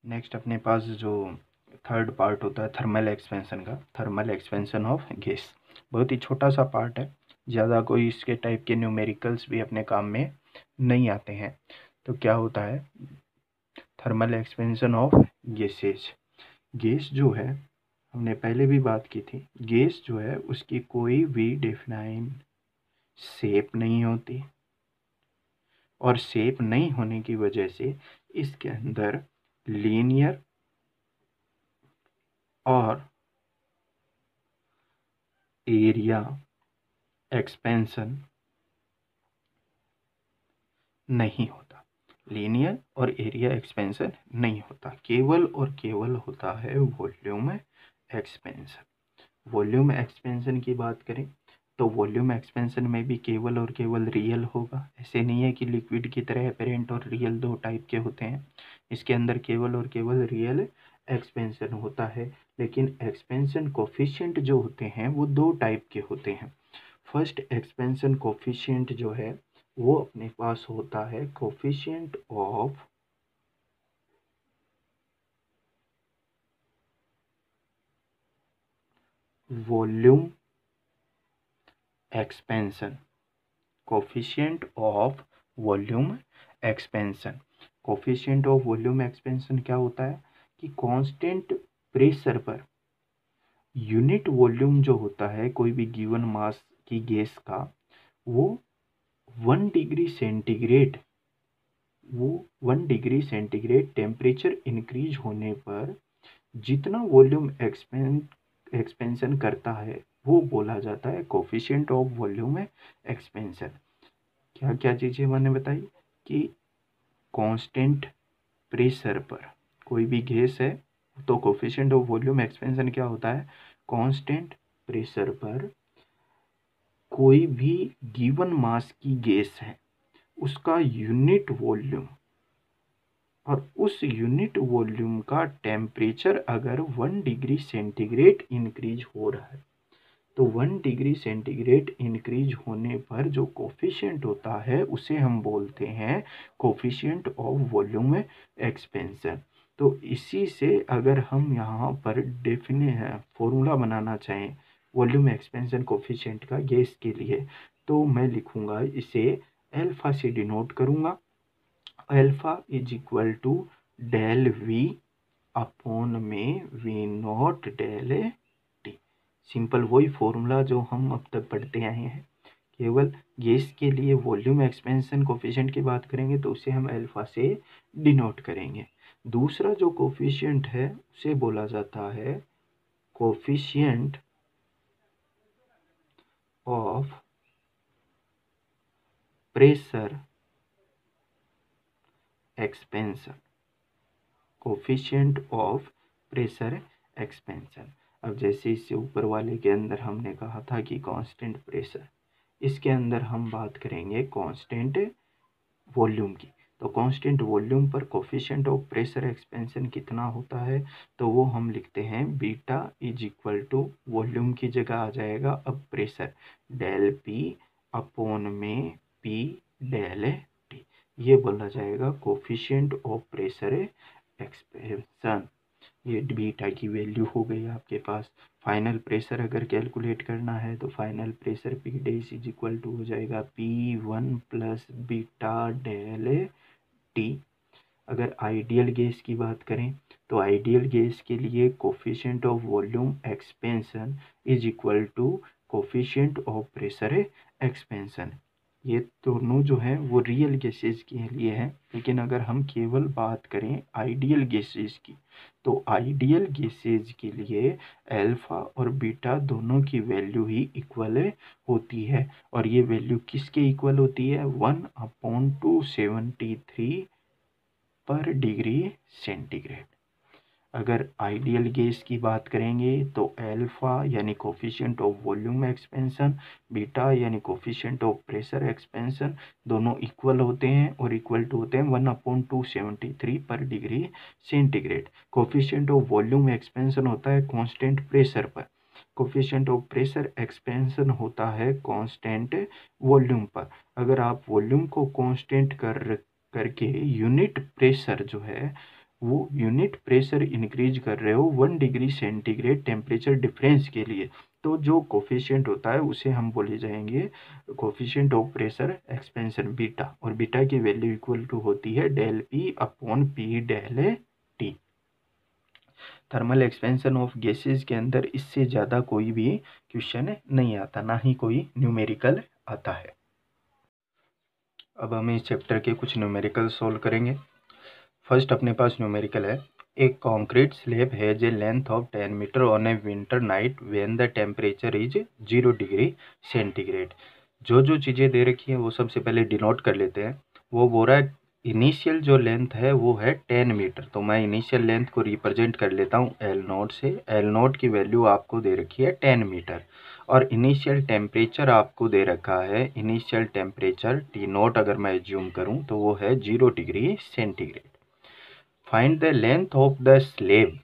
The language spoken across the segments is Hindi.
नेक्स्ट अपने पास जो थर्ड पार्ट होता है थर्मल एक्सपेंशन का, थर्मल एक्सपेंशन ऑफ गैस। बहुत ही छोटा सा पार्ट है, ज़्यादा कोई इसके टाइप के न्यूमेरिकल्स भी अपने काम में नहीं आते हैं। तो क्या होता है thermal expansion of gases. Gas जो है, हमने पहले भी बात की थी, गैस जो है उसकी कोई भी डिफाइन शेप नहीं होती, और शेप नहीं होने की वजह से इसके अंदर लीनियर और एरिया एक्सपेंशन नहीं होता। लीनियर और एरिया एक्सपेंशन नहीं होता, केवल और केवल होता है वॉल्यूम एक्सपेंशन। वॉल्यूम एक्सपेंशन की बात करें तो वॉल्यूम एक्सपेंशन में भी केवल और केवल रियल होगा। ऐसे नहीं है कि लिक्विड की तरह अपेरेंट और रियल दो टाइप के होते हैं। इसके अंदर केवल और केवल रियल एक्सपेंशन होता है। लेकिन एक्सपेंशन कोफिशिएंट जो होते हैं वो दो टाइप के होते हैं। फर्स्ट एक्सपेंशन कोफिशिएंट जो है वो अपने पास होता है coefficient of volume expansion. Coefficient of volume expansion. Coefficient of volume expansion क्या होता है कि constant pressure per unit volume जो होता है कोई भी गिवन मास की गैस का, वो 1 डिग्री सेंटीग्रेड टेम्परेचर इंक्रीज होने पर जितना वॉल्यूम एक्सपेंशन करता है वो बोला जाता है कोफिशिएंट ऑफ वॉल्यूम एक्सपेंशन। क्या क्या चीज़ें मैंने बताई कि कांस्टेंट प्रेशर पर कोई भी गैस है तो कोफिशिएंट ऑफ वॉल्यूम एक्सपेंशन क्या होता है, कांस्टेंट प्रेशर पर कोई भी गिवन मास की गैस है उसका यूनिट वॉल्यूम, और उस यूनिट वॉल्यूम का टेम्परेचर अगर 1 डिग्री सेंटीग्रेड इंक्रीज हो रहा है तो 1 डिग्री सेंटीग्रेड इंक्रीज होने पर जो कोफिशिएंट होता है उसे हम बोलते हैं कोफिशिएंट ऑफ वॉल्यूम एक्सपेंशन। तो इसी से अगर हम यहाँ पर फॉर्मूला बनाना चाहें वॉल्यूम एक्सपेंशन कोफिशिएंट का गैस के लिए, तो मैं लिखूँगा इसे अल्फा से डिनोट करूँगा। Alpha is equal to del V upon में V naught del T. Simple वही फॉर्मूला जो हम अब तक पढ़ते आए हैं। केवल गैस के लिए वॉल्यूम एक्सपेंशन कोफिशिएंट की बात करेंगे तो उसे हम अल्फा से डिनोट करेंगे। दूसरा जो कोफिशिएंट है उसे बोला जाता है coefficient of pressure expansion. Coefficient of pressure expansion. अब जैसे इससे ऊपर वाले के अंदर हमने कहा था कि कांस्टेंट प्रेशर, इसके अंदर हम बात करेंगे कांस्टेंट वॉल्यूम की। तो कांस्टेंट वॉल्यूम पर कोफिशिएंट ऑफ प्रेशर एक्सपेंशन कितना होता है, तो वो हम लिखते हैं beta is equal to volume की जगह आ जाएगा अब प्रेशर, डेल पी अपॉन में पी डेल टी। ये बोला जाएगा कोफिशिएंट ऑफ प्रेशर एक्सपेंशन। ये बीटा की वैल्यू हो गई आपके पास। फाइनल प्रेशर अगर कैलकुलेट करना है तो final pressure P dash is equal to हो जाएगा P1 plus beta del T. अगर आइडियल गैस की बात करें तो आइडियल गैस के लिए coefficient of volume expansion is equal to coefficient of pressure expansion. ये दोनों जो है वो रियल गैसेज के लिए हैं। लेकिन अगर हम केवल बात करें आइडियल गैसेज की तो आइडियल गैसेज के लिए अल्फा और बीटा दोनों की वैल्यू ही इक्वल होती है। और ये वैल्यू किसके इक्वल होती है, 1/273 पर डिग्री सेंटीग्रेड। अगर आइडियल गैस की बात करेंगे तो अल्फा यानी coefficient of volume expansion, beta यानी कोफिशिएंट ऑफ प्रेशर एक्सपेंशन दोनों इक्वल होते हैं और इक्वल टू होते हैं 1/273 पर degree centigrade. Coefficient of volume expansion होता है कांस्टेंट प्रेशर पर, कोफिशिएंट ऑफ प्रेशर एक्सपेंशन होता है कांस्टेंट वॉल्यूम पर। अगर आप वॉल्यूम को कांस्टेंट करके यूनिट प्रेशर जो है वो यूनिट प्रेशर इंक्रीज कर रहे हो 1 डिग्री सेंटीग्रेड टेम्परेचर डिफरेंस के लिए, तो जो कोफिशिएंट होता है उसे हम बोले जाएंगे coefficient of pressure expansion beta, और बीटा की वैल्यू इक्वल टू होती है del P upon P del T. Thermal expansion of gases के अंदर इससे ज़्यादा कोई भी क्वेश्चन नहीं आता, ना ही कोई न्यूमेरिकल आता है। अब हम इस चैप्टर के कुछ न्यूमेरिकल सोल्व करेंगे। फर्स्ट अपने पास न्यूमेरिकल है, एक concrete slab has a length of 10 metre on a winter night when the temperature is 0 degree centigrade. जो जो चीज़ें दे रखी हैं वो सबसे पहले डिनोट कर लेते हैं। वो बोल रहा है इनिशियल जो लेंथ है वो है 10 मीटर, तो मैं इनिशियल लेंथ को रिप्रेजेंट कर लेता हूँ एल नोट से। एल नोट की वैल्यू आपको दे रखी है 10 मीटर, और इनिशियल टेम्परेचर आपको दे रखा है, इनिशियल टेम्परेचर टी नोट अगर मैं एज्यूम करूँ तो वो है 0 degree centigrade. Find the length of the slab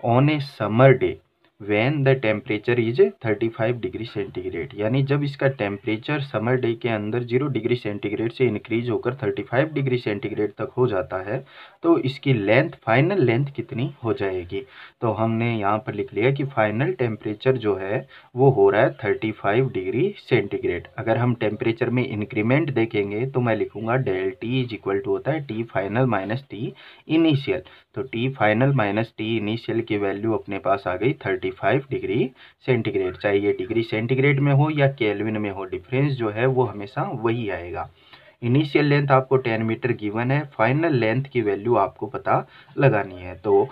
on a summer day when the temperature is 35 degree centigrade. यानी जब इसका टेम्परेचर समर डे के अंदर 0 डिग्री सेंटीग्रेड से इंक्रीज होकर 35 डिग्री सेंटीग्रेड तक हो जाता है, तो इसकी लेंथ, फाइनल लेंथ कितनी हो जाएगी। तो हमने यहाँ पर लिख लिया कि फाइनल टेम्परेचर जो है वो हो रहा है 35 डिग्री सेंटीग्रेड। अगर हम टेम्परेचर में इंक्रीमेंट देखेंगे तो मैं लिखूंगा del T is equal to होता है T final minus T initial. तो T final minus T initial की वैल्यू अपने पास आ गई 35 डिग्री सेंटीग्रेड। चाहे ये डिग्री सेंटीग्रेड में हो या केल्विन में हो, डिफरेंस जो है वो हमेशा वही आएगा। इनिशियल लेंथ आपको 10 मीटर गिवन है, फाइनल लेंथ की वैल्यू आपको पता लगानी है। तो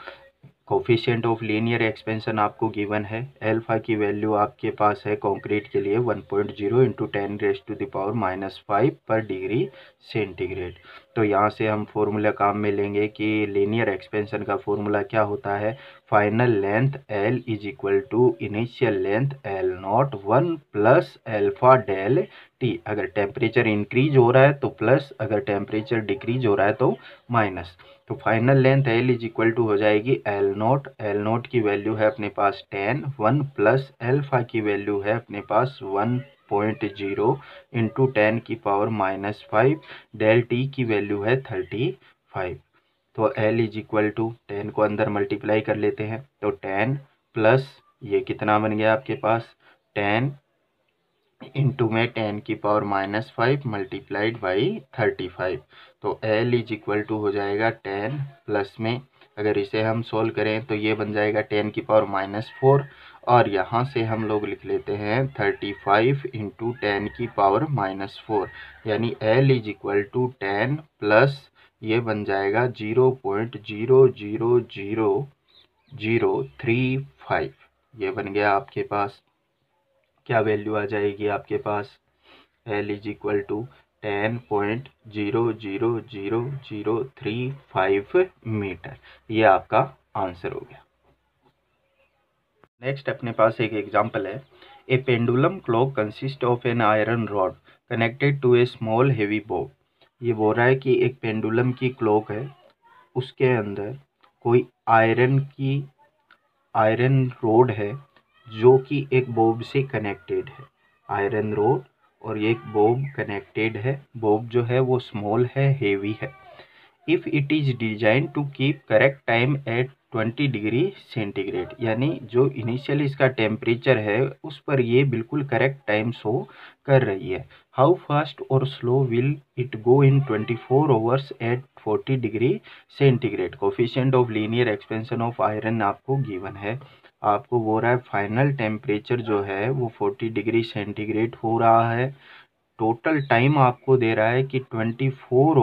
कोफिशिएंट ऑफ लीनियर एक्सपेंशन आपको गिवन है, अल्फा की वैल्यू आपके पास है कंक्रीट के लिए 1.0 इंटू 10⁻⁻5 पर डिग्री सेंटीग्रेड। तो यहाँ से हम फॉर्मूला काम में लेंगे कि लीनियर एक्सपेंशन का फॉर्मूला क्या होता है, final length L is equal to initial length L nought 1 plus alpha del T. अगर टेम्परेचर इंक्रीज हो रहा है तो प्लस, अगर टेम्परेचर डिक्रीज हो रहा है तो माइनस। तो final length L is equal to हो जाएगी L नोट। L नोट की वैल्यू है अपने पास 10, 1 प्लस अल्फा की वैल्यू है अपने पास 1.0 इंटू 10⁻⁻5, डेल टी की वैल्यू है 35। तो L इज इक्वल टू 10 को अंदर मल्टीप्लाई कर लेते हैं, तो 10 प्लस ये कितना बन गया आपके पास 10 इंटू में 10⁻⁻5 मल्टीप्लाइड बाई 35। तो L इज इक्वल टू हो जाएगा 10 प्लस में, अगर इसे हम सोल्व करें तो ये बन जाएगा 10⁻⁻4, और यहाँ से हम लोग लिख लेते हैं 35 इंटू 10⁻⁻4, यानी L is equal to 10 plus ये बन जाएगा 0.000035। ये बन गया आपके पास, क्या वैल्यू आ जाएगी आपके पास, L is equal to 10.000035 metre. ये आपका आंसर हो गया। नेक्स्ट अपने पास एक एग्जांपल है, a pendulum clock consist of an iron rod connected to a small heavy bob. ये बोल रहा है कि एक पेंडुलम की क्लॉक है, उसके अंदर कोई आयरन रोड है जो कि एक बॉब से कनेक्टेड है। आयरन रोड और एक बॉब कनेक्टेड है, बॉब जो है वो स्मॉल है, हेवी है। If it is design to keep correct time at 20 degree centigrade, यानी जो इनिशियल इसका टेम्परेचर है उस पर ये बिल्कुल करेक्ट टाइम शो कर रही है। हाउ फास्ट और slow will it go in 24 hours at 40 degree centigrade. Coefficient of linear expansion of iron आपको गिवन है, आपको बोल रहा है फाइनल टेम्परेचर जो है वो 40 डिग्री सेंटीग्रेड हो रहा है। टोटल टाइम आपको दे रहा है कि 24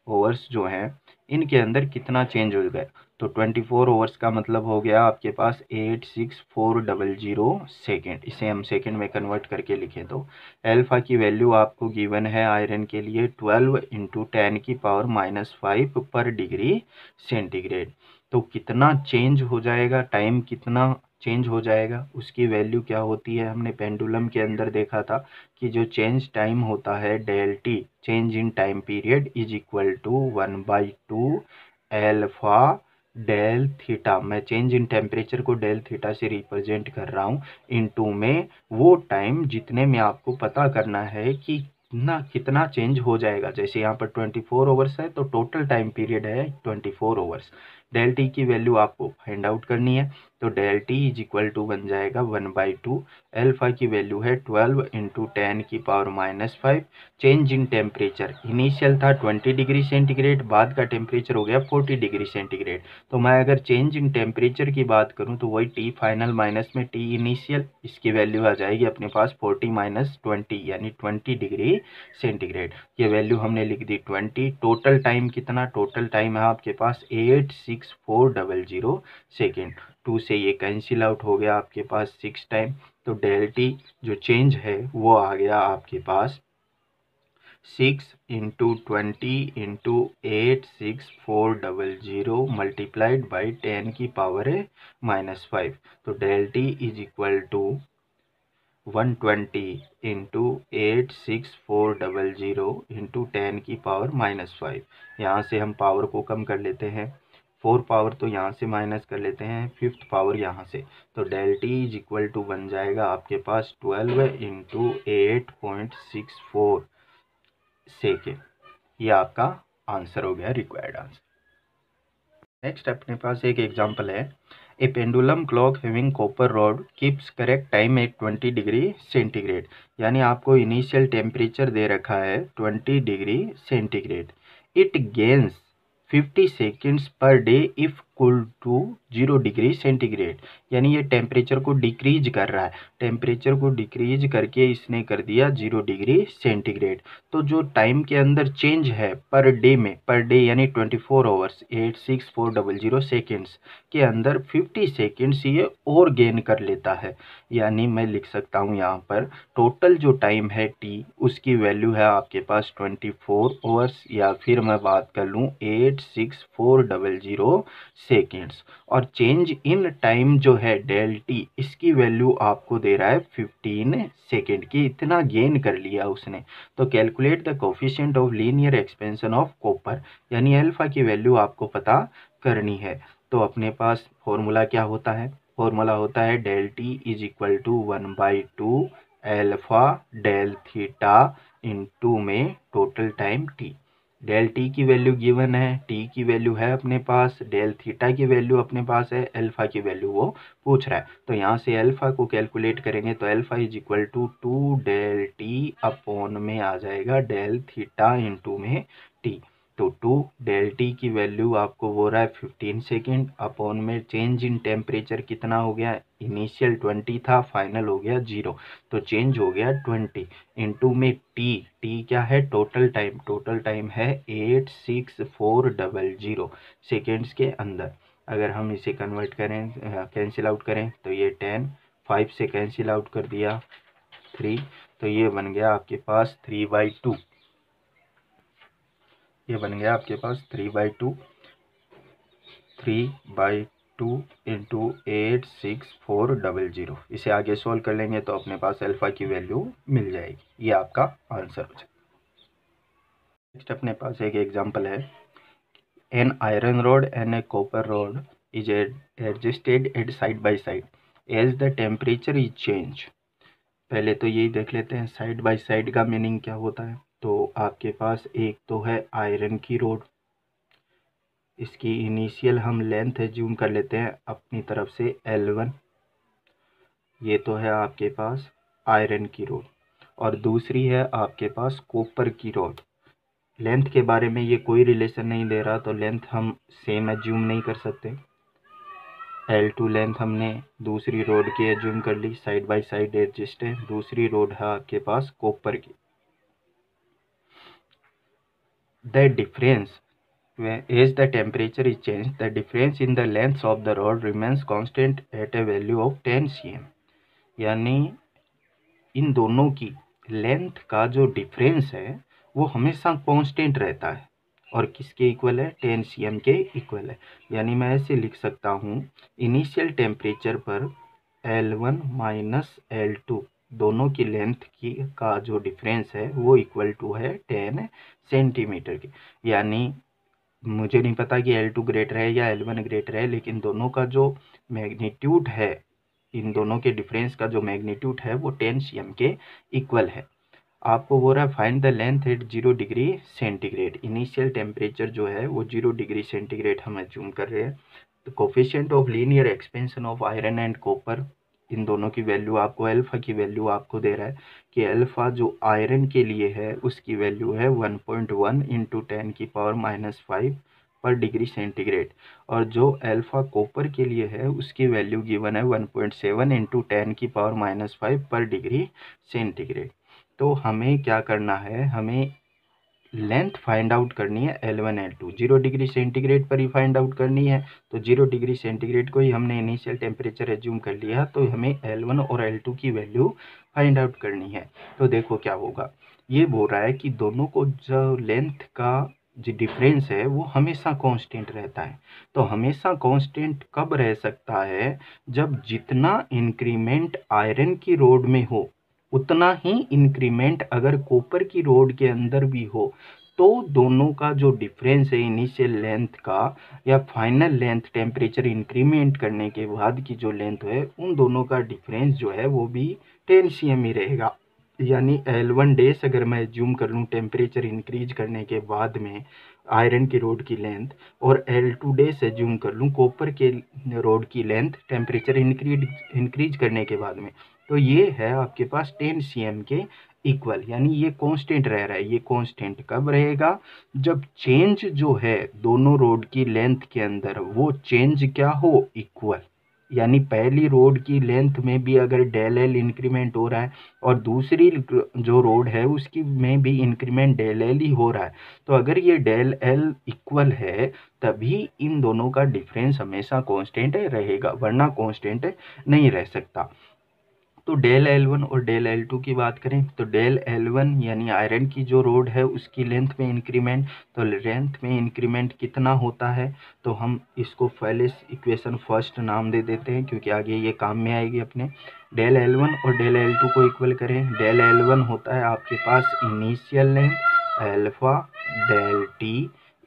ओवर्स जो हैं इनके अंदर कितना चेंज हो गया। तो 24 ओवर्स का मतलब हो गया आपके पास 86400 सेकेंड। इसे हम सेकेंड में कन्वर्ट करके लिखें तो अल्फा की वैल्यू आपको गिवन है आयरन के लिए 12 इंटू 10⁻⁻5 पर डिग्री सेंटीग्रेड। तो कितना चेंज हो जाएगा, टाइम कितना चेंज हो जाएगा, उसकी वैल्यू क्या होती है, हमने पेंडुलम के अंदर देखा था कि जो चेंज टाइम होता है del T, change in time period is equal to 1/2 alpha del theta. मैं चेंज इन टेम्परेचर को डेल थीटा से रिप्रेजेंट कर रहा हूँ, इनटू में वो टाइम जितने में आपको पता करना है कि कितना चेंज हो जाएगा। जैसे यहाँ पर 24 आवर्स है तो टोटल टाइम पीरियड है 24 आवर्स। डेल टी की वैल्यू आपको फाइंड आउट करनी है, तो del T is equal to बन जाएगा 1/2। एल्फा की वैल्यू है 12 into 10⁻⁵। Change in temperature initial था 20 डिग्री सेंटीग्रेड, बाद का टेम्परेचर हो गया 40 डिग्री सेंटीग्रेड। तो मैं अगर चेंज इन टेम्परेचर की बात करूं तो वही टी फाइनल माइनस में टी इनिशियल, इसकी वैल्यू आ जाएगी अपने पास 40 - 20 यानी 20 डिग्री सेंटीग्रेड। ये वैल्यू हमने लिख दी 20। टोटल टाइम कितना, टोटल टाइम है आपके पास 86400 सेकेंड। 2 से ये कैंसिल आउट हो गया आपके पास 6 टाइम, तो डेल टी जो चेंज है वो आ गया आपके पास 6 इंटू 20 इंटू 86400 मल्टीप्लाइड बाई 10⁻⁻5। तो del T is equal to 120 into 86400 into 10⁻⁻5। यहाँ से हम पावर को कम कर लेते हैं, 4 पावर तो यहाँ से माइनस कर लेते हैं, 5th पावर यहाँ से, तो del T is equal to बन जाएगा आपके पास 12 इंटू 8.64 सेकेंड। ये आपका आंसर हो गया, रिक्वायर्ड आंसर। नेक्स्ट अपने पास एक एग्जांपल है, a pendulum clock having copper rod keeps correct time at 20 degree centigrade. यानी आपको इनिशियल टेम्परेचर दे रखा है 20 degree centigrade. It gains 50 seconds पर day if cool to 0 degree centigrade. यानी ये टेम्परेचर को डिक्रीज कर रहा है, टेम्परेचर को डिक्रीज करके इसने कर दिया 0 डिग्री सेंटीग्रेड। तो जो टाइम के अंदर चेंज है पर डे में, पर डे यानी 24 आवर्स 86400 सेकेंड्स के अंदर 50 सेकेंड्स ये और गेन कर लेता है। यानी मैं लिख सकता हूँ यहाँ पर टोटल जो टाइम है टी, उसकी वैल्यू है आपके पास 24 आवर्स, या फिर मैं बात कर लूँ 86400 सेकेंड्स। और चेंज इन टाइम जो है डेल टी, इसकी वैल्यू आपको दे रहा है 15 सेकेंड की, इतना गेन कर लिया उसने। तो calculate the coefficient of linear expansion of copper, यानी अल्फा की वैल्यू आपको पता करनी है। तो अपने पास फॉर्मूला क्या होता है, फॉर्मूला होता है del T is equal to 1/2 alpha del theta into में total time T. Del T की वैल्यू गिवन है, टी की वैल्यू है अपने पास, डेल थीटा की वैल्यू अपने पास है, अल्फा की वैल्यू वो पूछ रहा है। तो यहाँ से अल्फा को कैलकुलेट करेंगे तो alpha is equal to 2 del T upon में आ जाएगा डेल थीटा इंटू में टी। तो 2 डेल टी की वैल्यू आपको हो रहा है 15 सेकेंड अपॉन में चेंज इन टेम्परेचर कितना हो गया, इनिशियल 20 था, फाइनल हो गया 0, तो चेंज हो गया 20 इंटू में टी। टी क्या है, टोटल टाइम, टोटल टाइम है 86400 सेकेंड्स के अंदर। अगर हम इसे कन्वर्ट करें, कैंसिल आउट करें तो ये 10, 5 से कैंसिल आउट कर दिया 3, तो ये बन गया आपके पास 3/2। ये बन गया आपके पास 3/2 इंटू 86400। इसे आगे सोल्व कर लेंगे तो अपने पास अल्फा की वैल्यू मिल जाएगी। ये आपका आंसर हो जाएगा। नेक्स्ट अपने पास एक एग्जांपल है, an iron rod and a copper rod is adjusted at side by side as the temperature is change. पहले तो यही देख लेते हैं साइड बाय साइड का मीनिंग क्या होता है। तो आपके पास एक तो है आयरन की रोड, इसकी इनिशियल हम लेंथ एज्यूम कर लेते हैं अपनी तरफ से L1। ये तो है आपके पास आयरन की रोड, और दूसरी है आपके पास कॉपर की रोड। लेंथ के बारे में ये कोई रिलेशन नहीं दे रहा, तो लेंथ हम सेम एज्यूम नहीं कर सकते। L2 लेंथ हमने दूसरी रोड की एज्यूम कर ली, साइड बाय साइड एडजस्ट है। दूसरी रोड है आपके पास कॉपर की। The difference as the temperature is changed, the difference in the length of the rod remains constant at a value of 10 cm। यानी इन दोनों की लेंथ का जो डिफरेंस है वो हमेशा कांस्टेंट रहता है, और किसके इक्वल है, 10 cm के इक्वल है। यानी मैं ऐसे लिख सकता हूँ, इनिशियल टेम्परेचर पर L1 माइनस L2 दोनों की लेंथ की का जो डिफरेंस है वो इक्वल टू है 10 सेंटीमीटर की। यानी मुझे नहीं पता कि L2 ग्रेटर है या L1 ग्रेटर है, लेकिन दोनों का जो मैग्नीट्यूड है, इन दोनों के डिफरेंस का जो मैग्नीट्यूड है वो 10 cm के इक्वल है। आपको बोल रहा है find the length at 0 degree centigrade. Initial temperature जो है वो 0 डिग्री सेंटीग्रेड हम एज्यूम कर रहे हैं। तो coefficient of linear expansion of iron and copper, इन दोनों की वैल्यू आपको, अल्फा की वैल्यू आपको दे रहा है कि अल्फा जो आयरन के लिए है उसकी वैल्यू है 1.1 इंटू 10⁻⁵ पर डिग्री सेंटीग्रेड, और जो अल्फा कॉपर के लिए है उसकी वैल्यू गिवन है 1.7 इंटू 10⁻⁵ पर डिग्री सेंटीग्रेड। तो हमें क्या करना है, हमें लेंथ फाइंड आउट करनी है L1 L2, 0 डिग्री सेंटीग्रेड पर ही फाइंड आउट करनी है। तो 0 डिग्री सेंटीग्रेड को ही हमने इनिशियल टेम्परेचर एज्यूम कर लिया, तो हमें L1 और L2 की वैल्यू फाइंड आउट करनी है। तो देखो क्या होगा, ये बोल रहा है कि दोनों को जो लेंथ का जो डिफरेंस है वो हमेशा कांस्टेंट रहता है। तो हमेशा कांस्टेंट कब रह सकता है, जब जितना इंक्रीमेंट आयरन की रोड में हो उतना ही इंक्रीमेंट अगर कॉपर की रोड के अंदर भी हो, तो दोनों का जो डिफरेंस है इनिशियल लेंथ का या फाइनल लेंथ टेम्परेचर इंक्रीमेंट करने के बाद की जो लेंथ है, उन दोनों का डिफरेंस जो है वो भी 10 cm ही रहेगा। यानी L1 डेज अगर मैं एज्यूम कर लूँ टेम्परेचर इंक्रीज करने के बाद में आयरन की रोड की लेंथ, और L2 डेज एज्यूम कर लूँ कॉपर के रोड की लेंथ टेम्परेचर इंक्रीज करने के बाद में, तो ये है आपके पास 10 cm के इक्वल, यानी ये कांस्टेंट रह रहा है। ये कांस्टेंट कब रहेगा, जब चेंज जो है दोनों रोड की लेंथ के अंदर वो चेंज क्या हो, इक्वल। यानी पहली रोड की लेंथ में भी अगर डेल एल इंक्रीमेंट हो रहा है और दूसरी जो रोड है उसकी में भी इंक्रीमेंट डेल एल ही हो रहा है, तो अगर ये डेल एल इक्वल है तभी इन दोनों का डिफरेंस हमेशा कांस्टेंट रहेगा, वरना कांस्टेंट नहीं रह सकता। तो डेल L1 और डेल L2 की बात करें तो डेल L1 यानी आयरन की जो रोड है उसकी लेंथ में इंक्रीमेंट, तो लेंथ में इंक्रीमेंट कितना होता है, तो हम इसको पहले इक्वेशन फर्स्ट नाम दे देते हैं क्योंकि आगे ये काम में आएगी अपने। डेल L1 और डेल L2 को इक्वल करें, डेल L1 होता है आपके पास initial length alpha del T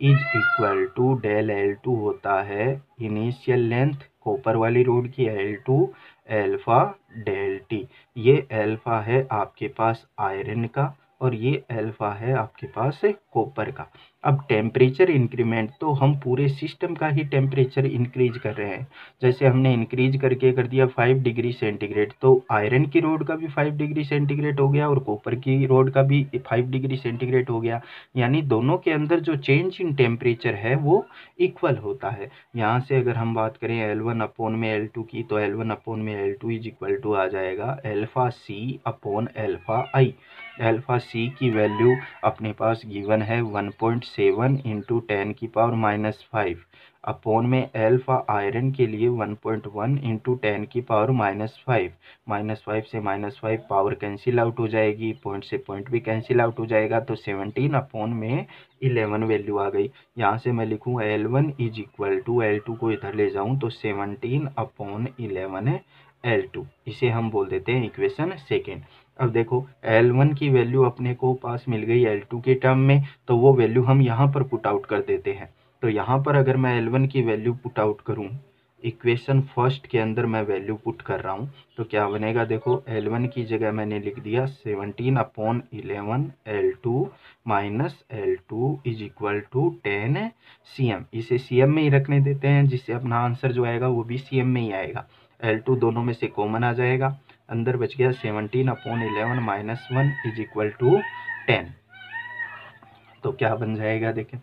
is equal to del L2 होता है इनिशियल लेंथ कॉपर वाली रोड की L2 अल्फा डेल टी। ये अल्फा है आपके पास आयरन का और ये अल्फा है आपके पास कॉपर का। अब टेम्परेचर इंक्रीमेंट तो हम पूरे सिस्टम का ही टेम्परेचर इंक्रीज कर रहे हैं। जैसे हमने इंक्रीज करके कर दिया 5 डिग्री सेंटीग्रेड, तो आयरन की रोड का भी 5 डिग्री सेंटीग्रेड हो गया और कॉपर की रोड का भी 5 डिग्री सेंटीग्रेड हो गया। यानी दोनों के अंदर जो चेंज इन टेम्परेचर है वो इक्वल होता है। यहाँ से अगर हम बात करें L1 अपॉन में L2 की, तो L1 अपॉन में L2 इज इक्वल टू आ जाएगा अल्फा सी अपॉन अल्फा आई। अल्फा सी की वैल्यू अपने पास गिवन है 1.7 इंटू 10⁻⁵ अपॉन में अल्फा आयरन के लिए 1.1 इंटू 10⁻⁵, -5 से -5 पावर कैंसिल आउट हो जाएगी, पॉइंट से पॉइंट भी कैंसिल आउट हो जाएगा, तो 17 अपॉन में 11 वैल्यू आ गई। यहाँ से मैं लिखूँ L1 is equal to, L2 को इधर ले जाऊँ तो 17 अपॉन 11 L2, इसे हम बोल देते हैं इक्वेशन सेकेंड। अब देखो L1 की वैल्यू अपने को पास मिल गई L2 के टर्म में, तो वो वैल्यू हम यहाँ पर पुट आउट कर देते हैं। तो यहाँ पर अगर मैं L1 की वैल्यू पुट आउट करूँ, इक्वेशन फर्स्ट के अंदर मैं वैल्यू पुट कर रहा हूँ, तो क्या बनेगा, देखो L1 की जगह मैंने लिख दिया 17 upon 11 L2 minus L2 is equal to 10 cm। इसे cm में ही रखने देते हैं, जिससे अपना आंसर जो आएगा वो भी cm में ही आएगा। L2 दोनों में से कॉमन आ जाएगा, अंदर बच गया 17 upon 11 minus 1 is equal to 10। तो क्या बन जाएगा, देखें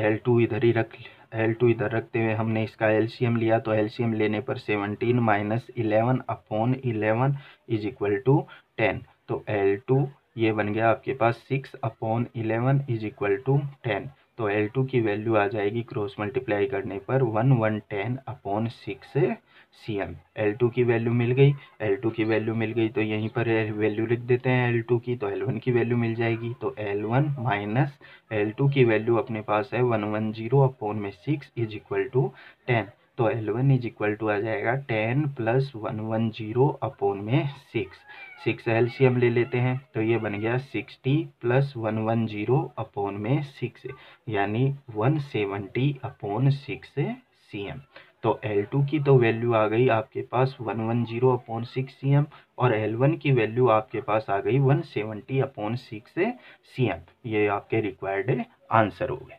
L2 इधर ही रख, L2 इधर रखते हुए हमने इसका LCM लिया, तो LCM लेने पर 17 minus 11 upon 11 is equal to 10। तो L2 ये बन गया आपके पास 6 अपॉन 11 इज इक्वल टू 10। तो L2 की वैल्यू आ जाएगी क्रॉस मल्टीप्लाई करने पर 1110 अपॉन 6 cm। L2 की वैल्यू मिल गई, L2 की वैल्यू मिल गई तो यहीं पर वैल्यू लिख देते हैं L2 की, तो L1 की वैल्यू मिल जाएगी। तो L1 माइनस L2 की वैल्यू अपने पास है 110 अपॉन में 6 इज इक्वल टू 10। तो L1 इज इक्वल टू आ जाएगा 10 प्लस 110 अपॉन में 6 LCM ले लेते हैं, तो ये बन गया 60 प्लस 110 अपॉन में 6 यानी 170 अपॉन 6 cm। तो L2 की तो वैल्यू आ गई आपके पास 110/6 cm और L1 की वैल्यू आपके पास आ गई 170/6 cm। ये आपके रिक्वायर्ड आंसर हो गए।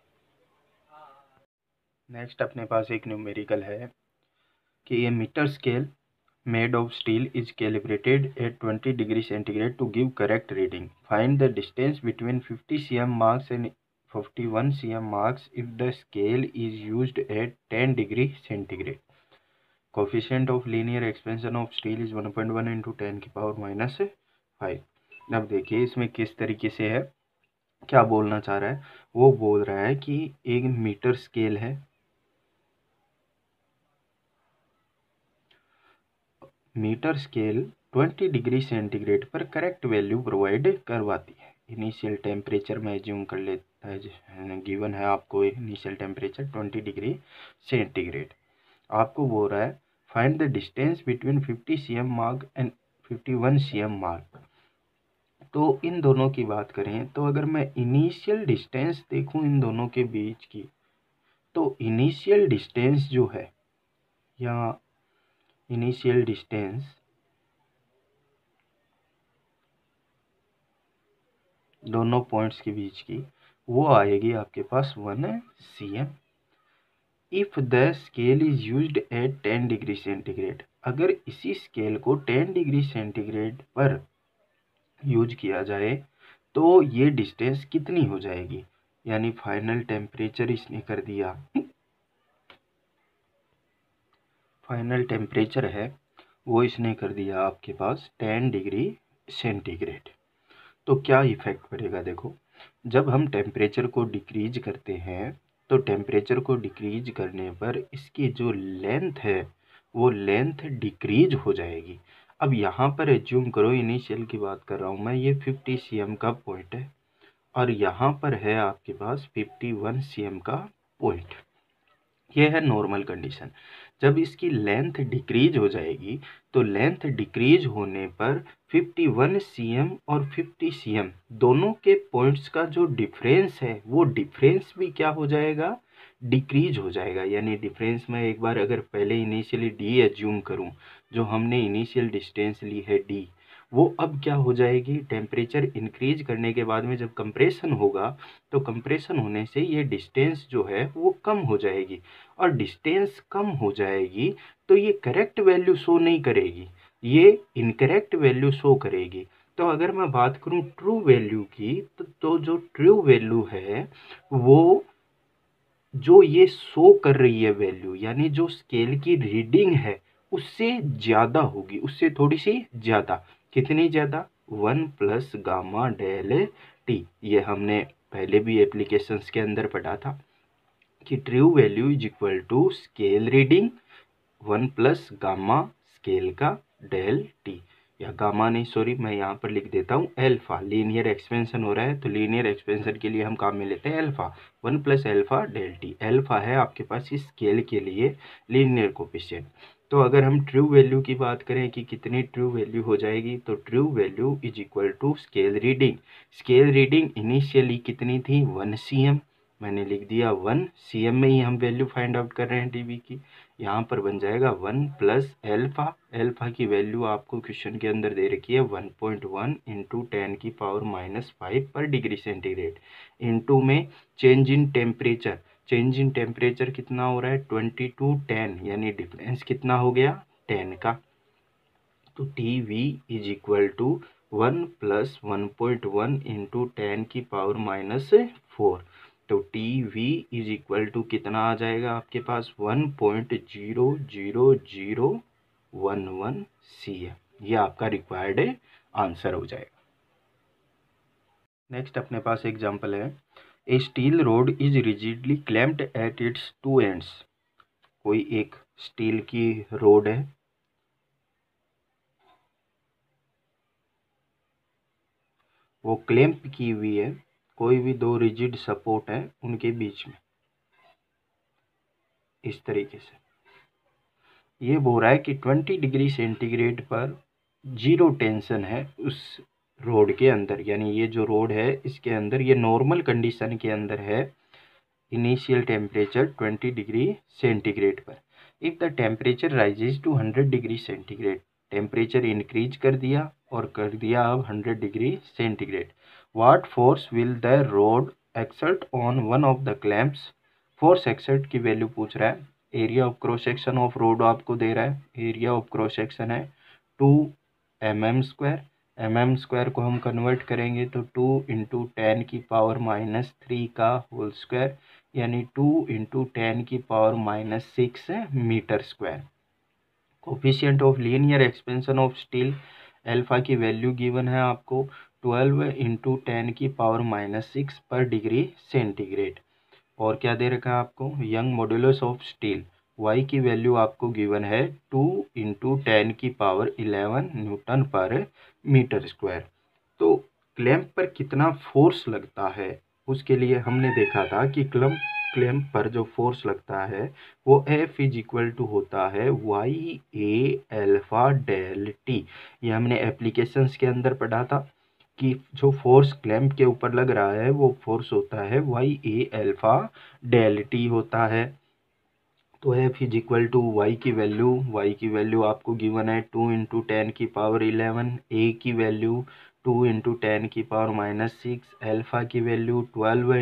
नेक्स्ट अपने पास एक न्यूमेरिकल है कि a metre scale made of steel is calibrated at 20 degree centigrade to give correct reading. Find the distance between 50 cm marks and 51 cm marks if the scale is used at 10 degree centigrade. Coefficient of linear expansion of steel is 1.1 into 10 की पावर -5। अब देखिए इसमें किस तरीके से है, क्या बोलना चाह रहा है। वो बोल रहा है कि एक मीटर स्केल है, मीटर स्केल 20 डिग्री सेंटीग्रेड पर करेक्ट वैल्यू प्रोवाइड करवाती है। इनिशियल टेम्परेचर में एज्यूम कर लेता है, गिवन है आपको इनिशियल टेम्परेचर 20 डिग्री सेंटीग्रेड। आपको बोल रहा है find the distance between 50 cm mark and 51 cm mark. तो इन दोनों की बात करें तो अगर मैं इनिशियल डिस्टेंस देखूं इन दोनों के बीच की, तो इनिशियल डिस्टेंस जो है या इनिशियल डिस्टेंस दोनों पॉइंट्स के बीच की वो आएगी आपके पास 1 cm। If the scale is used eight 10 degree centigrade, अगर इसी स्केल को 10 डिग्री सेंटीग्रेड पर यूज किया जाए तो ये डिस्टेंस कितनी हो जाएगी, यानी फाइनल टेम्परेचर इसने कर दिया, फाइनल टेम्परेचर है वो इसने कर दिया आपके पास 10 डिग्री सेंटीग्रेड। तो क्या इफेक्ट पड़ेगा, देखो जब हम टेम्परेचर को डिक्रीज करते हैं तो टेम्परेचर को डिक्रीज करने पर इसकी जो लेंथ है वो लेंथ डिक्रीज हो जाएगी। अब यहाँ पर एज्यूम करो, इनिशियल की बात कर रहा हूँ मैं, ये 50 cm का पॉइंट है और यहाँ पर है आपके पास 51 cm का पॉइंट। ये है नॉर्मल कंडीशन। जब इसकी लेंथ डिक्रीज हो जाएगी तो लेंथ डिक्रीज होने पर 51 cm और 50 cm दोनों के पॉइंट्स का जो डिफरेंस है वो डिफरेंस भी क्या हो जाएगा, डिक्रीज हो जाएगा। यानी डिफरेंस में एक बार अगर पहले इनिशियली d एज्यूम करूं, जो हमने इनिशियल डिस्टेंस ली है d, वो अब क्या हो जाएगी, टेम्परेचर इंक्रीज करने के बाद में जब कंप्रेशन होगा तो कंप्रेशन होने से ये डिस्टेंस जो है वो कम हो जाएगी और डिस्टेंस कम हो जाएगी तो ये करेक्ट वैल्यू शो नहीं करेगी, ये इनकरेक्ट वैल्यू शो करेगी। तो अगर मैं बात करूं ट्रू वैल्यू की तो जो ट्रू वैल्यू है वो जो ये शो कर रही है वैल्यू, यानी जो स्केल की रीडिंग है उससे ज़्यादा होगी, उससे थोड़ी सी ज़्यादा। कितनी ज़्यादा, 1 प्लस गामा डेल टी। ये हमने पहले भी एप्लीकेशंस के अंदर पढ़ा था कि true value is equal to scale reading 1 plus gamma scale का डेल टी, या गामा नहीं सॉरी मैं यहाँ पर लिख देता हूँ एल्फा। लीनियर एक्सपेंशन हो रहा है तो लीनियर एक्सपेंशन के लिए हम काम में लेते हैं alpha, 1 plus alpha del T. Alpha है आपके पास इस स्केल के लिए लीनियर कोफिशिएंट। तो अगर हम ट्रू वैल्यू की बात करें कि कितनी ट्रू वैल्यू हो जाएगी, तो true value is equal to scale reading. Scale reading initially कितनी थी, 1 cm, मैंने लिख दिया 1 cm में ही हम वैल्यू फाइंड आउट कर रहे हैं डीबी की। यहाँ पर बन जाएगा 1 प्लस एल्फा, एल्फा की वैल्यू आपको क्वेश्चन के अंदर दे रखी है 1.1 इंटू 10 की पावर -5 पर डिग्री सेंटीग्रेड, इंटू में change in temperature. Change in temperature कितना हो रहा है, 20 to 10, यानी डिफरेंस कितना हो गया 10 का। तो T V is equal to 1 plus 1.1 into 10 की पावर -4। तो T V is equal to कितना आ जाएगा आपके पास 1.00011 cm। ये आपका रिक्वायर्ड आंसर हो जाएगा। नेक्स्ट अपने पास एग्जांपल है, a steel rod is rigidly clamped at its 2 ends. कोई एक स्टील की रोड है, वो क्लैम्प की हुई है, कोई भी दो रिजिड सपोर्ट है उनके बीच में, इस तरीके से। ये बोल रहा है कि 20 डिग्री सेंटीग्रेड पर जीरो टेंशन है उस रोड के अंदर, यानी ये जो रोड है इसके अंदर ये नॉर्मल कंडीशन के अंदर है, इनिशियल टेम्परेचर 20 डिग्री सेंटीग्रेड पर। If the temperature rises to 100 degree centigrade, temperature increase कर दिया और कर दिया अब 100 degree centigrade, what force will the rod exert on one of the clamps. Force exert की वैल्यू पूछ रहा है। Area of cross section of rod आपको दे रहा है, एरिया ऑफ क्रॉस सेक्शन है 2 mm²। mm² को हम कन्वर्ट करेंगे तो 2 × 10⁻³ का होल स्क्वायर, यानी 2 × 10⁻⁻6 metre square. Coefficient of linear expansion of steel, alpha की वैल्यू गिवन है आपको 12 × 10⁻6 पर डिग्री सेंटीग्रेड। और क्या दे रखा है आपको, young modulus of steel, y की वैल्यू आपको गिवन है 2 × 10⁻11 न्यूटन पर मीटर स्क्वायर। तो क्लैंप पर कितना फोर्स लगता है उसके लिए हमने देखा था कि क्लैंप पर जो फोर्स लगता है वो F = होता है YA∠T। ये हमने एप्लीकेशंस के अंदर पढ़ा था कि जो फोर्स क्लैंप के ऊपर लग रहा है वो फोर्स होता है YA∠T होता है। तो F = y की वैल्यू आपको गिवन है 2 × 10⁻11, A की वैल्यू 2 × 10⁻6, अल्फा की वैल्यू 12 ×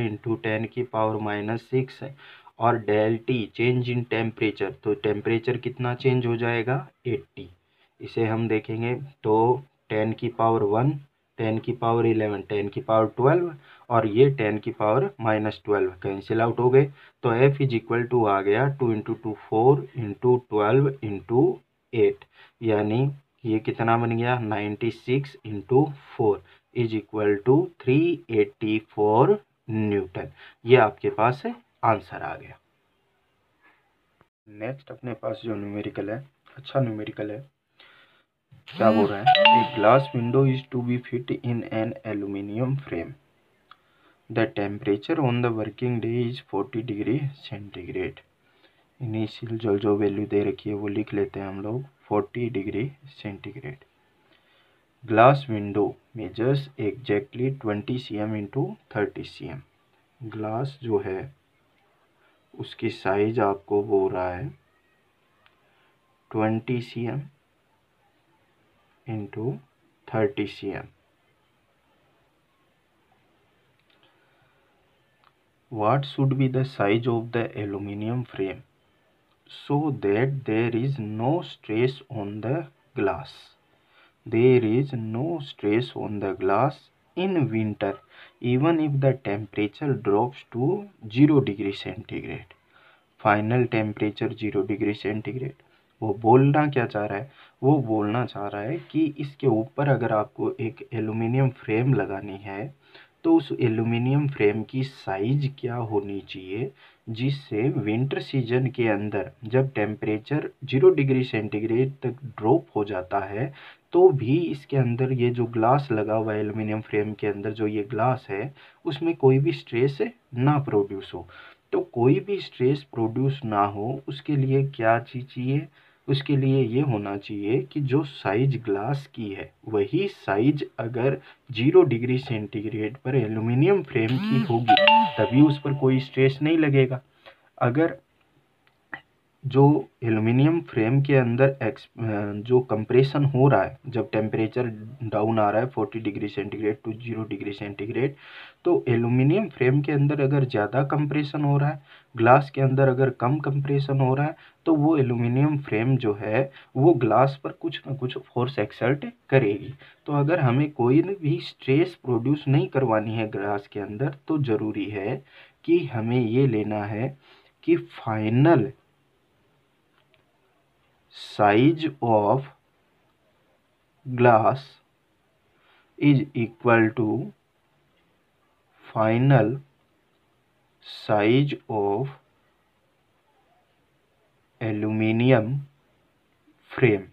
10⁻6 और del T change in temperature, तो टेम्परेचर कितना चेंज हो जाएगा 80। इसे हम देखेंगे तो 10⁻1, 10⁻11, 10⁻12 और ये 10⁻12 कैंसिल आउट हो गए। तो F = आ गया 2 × 2 4 × 12 × 8, यानी ये कितना बन गया 96 × 4 = 384 न्यूटन। ये आपके पास आंसर आ गया। नेक्स्ट अपने पास जो न्यूमेरिकल है, अच्छा न्यूमेरिकल है। क्या बोल रहा है, a glass window is to be fit in an aluminium frame, the temperature on the working day is 40 degree centigrade. Initial जो वैल्यू दे रखी है वो लिख लेते हैं हम लोग 40 degree centigrade. Glass window measures exactly 20 cm × 30 cm। Glass जो है उसकी साइज आपको हो रहा है 20 cm × 30 cm। What should be the size of the aluminum frame so that there is no stress on the glass? There is no stress on the glass in winter even if the temperature drops to 0 degree centigrade. Final temperature 0 degree centigrade. वो बोलना क्या चाह रहा है, वो बोलना चाह रहा है कि इसके ऊपर अगर आपको एक एल्यूमिनियम फ्रेम लगानी है तो उस एल्यूमिनियम फ्रेम की साइज क्या होनी चाहिए जिससे विंटर सीजन के अंदर जब टेम्परेचर 0 डिग्री सेंटीग्रेड तक ड्रॉप हो जाता है तो भी इसके अंदर ये जो ग्लास लगा हुआ है एल्यूमिनियम फ्रेम के अंदर जो ये ग्लास है उसमें कोई भी स्ट्रेस ना प्रोड्यूस हो। तो कोई भी स्ट्रेस प्रोड्यूस ना हो उसके लिए क्या चीज़ चाहिए, उसके लिए ये होना चाहिए कि जो साइज ग्लास की है वही साइज अगर 0 डिग्री सेंटीग्रेड पर एल्यूमिनियम फ्रेम की होगी तभी उस पर कोई स्ट्रेस नहीं लगेगा। अगर जो एल्यूमिनियम फ्रेम के अंदर जो कंप्रेशन हो रहा है जब टेम्परेचर डाउन आ रहा है 40 degree centigrade to 0 degree centigrade, तो एल्यूमिनियम फ्रेम के अंदर अगर ज़्यादा कंप्रेशन हो रहा है, ग्लास के अंदर अगर कम कंप्रेशन हो रहा है, तो वो एल्यूमिनियम फ्रेम जो है वो ग्लास पर कुछ ना कुछ फोर्स एक्सर्ट करेगी। तो अगर हमें कोई भी स्ट्रेस प्रोड्यूस नहीं करवानी है ग्लास के अंदर तो ज़रूरी है कि हमें ये लेना है कि final size of glass is equal to final size of aluminium frame।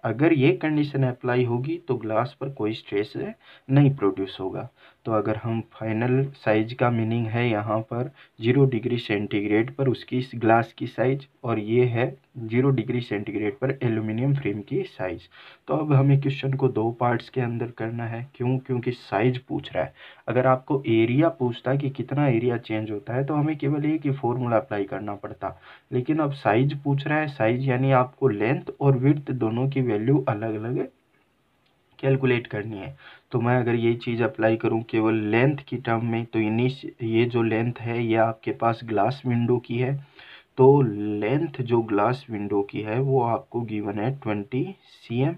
अगर ये कंडीशन अप्लाई होगी तो ग्लास पर कोई स्ट्रेस नहीं प्रोड्यूस होगा। तो अगर हम फाइनल साइज का मीनिंग है यहाँ पर 0 डिग्री सेंटीग्रेड पर उसकी इस ग्लास की साइज, और ये है 0 डिग्री सेंटीग्रेड पर एल्यूमिनियम फ्रेम की साइज। तो अब हमें क्वेश्चन को दो पार्ट्स के अंदर करना है। क्यों? क्योंकि साइज पूछ रहा है। अगर आपको एरिया पूछता है कि कितना एरिया चेंज होता है तो हमें केवल एक ही फॉर्मूला अप्लाई करना पड़ता, लेकिन अब साइज पूछ रहा है। साइज यानी आपको लेंथ और विड्थ दोनों की वैल्यू अलग अलग कैलकुलेट करनी है। तो मैं अगर ये चीज़ अप्लाई करूँ केवल लेंथ की टर्म में, तो ये जो लेंथ है ये आपके पास ग्लास विंडो की है। तो लेंथ जो ग्लास विंडो की है वो आपको गिवन है 20 cm।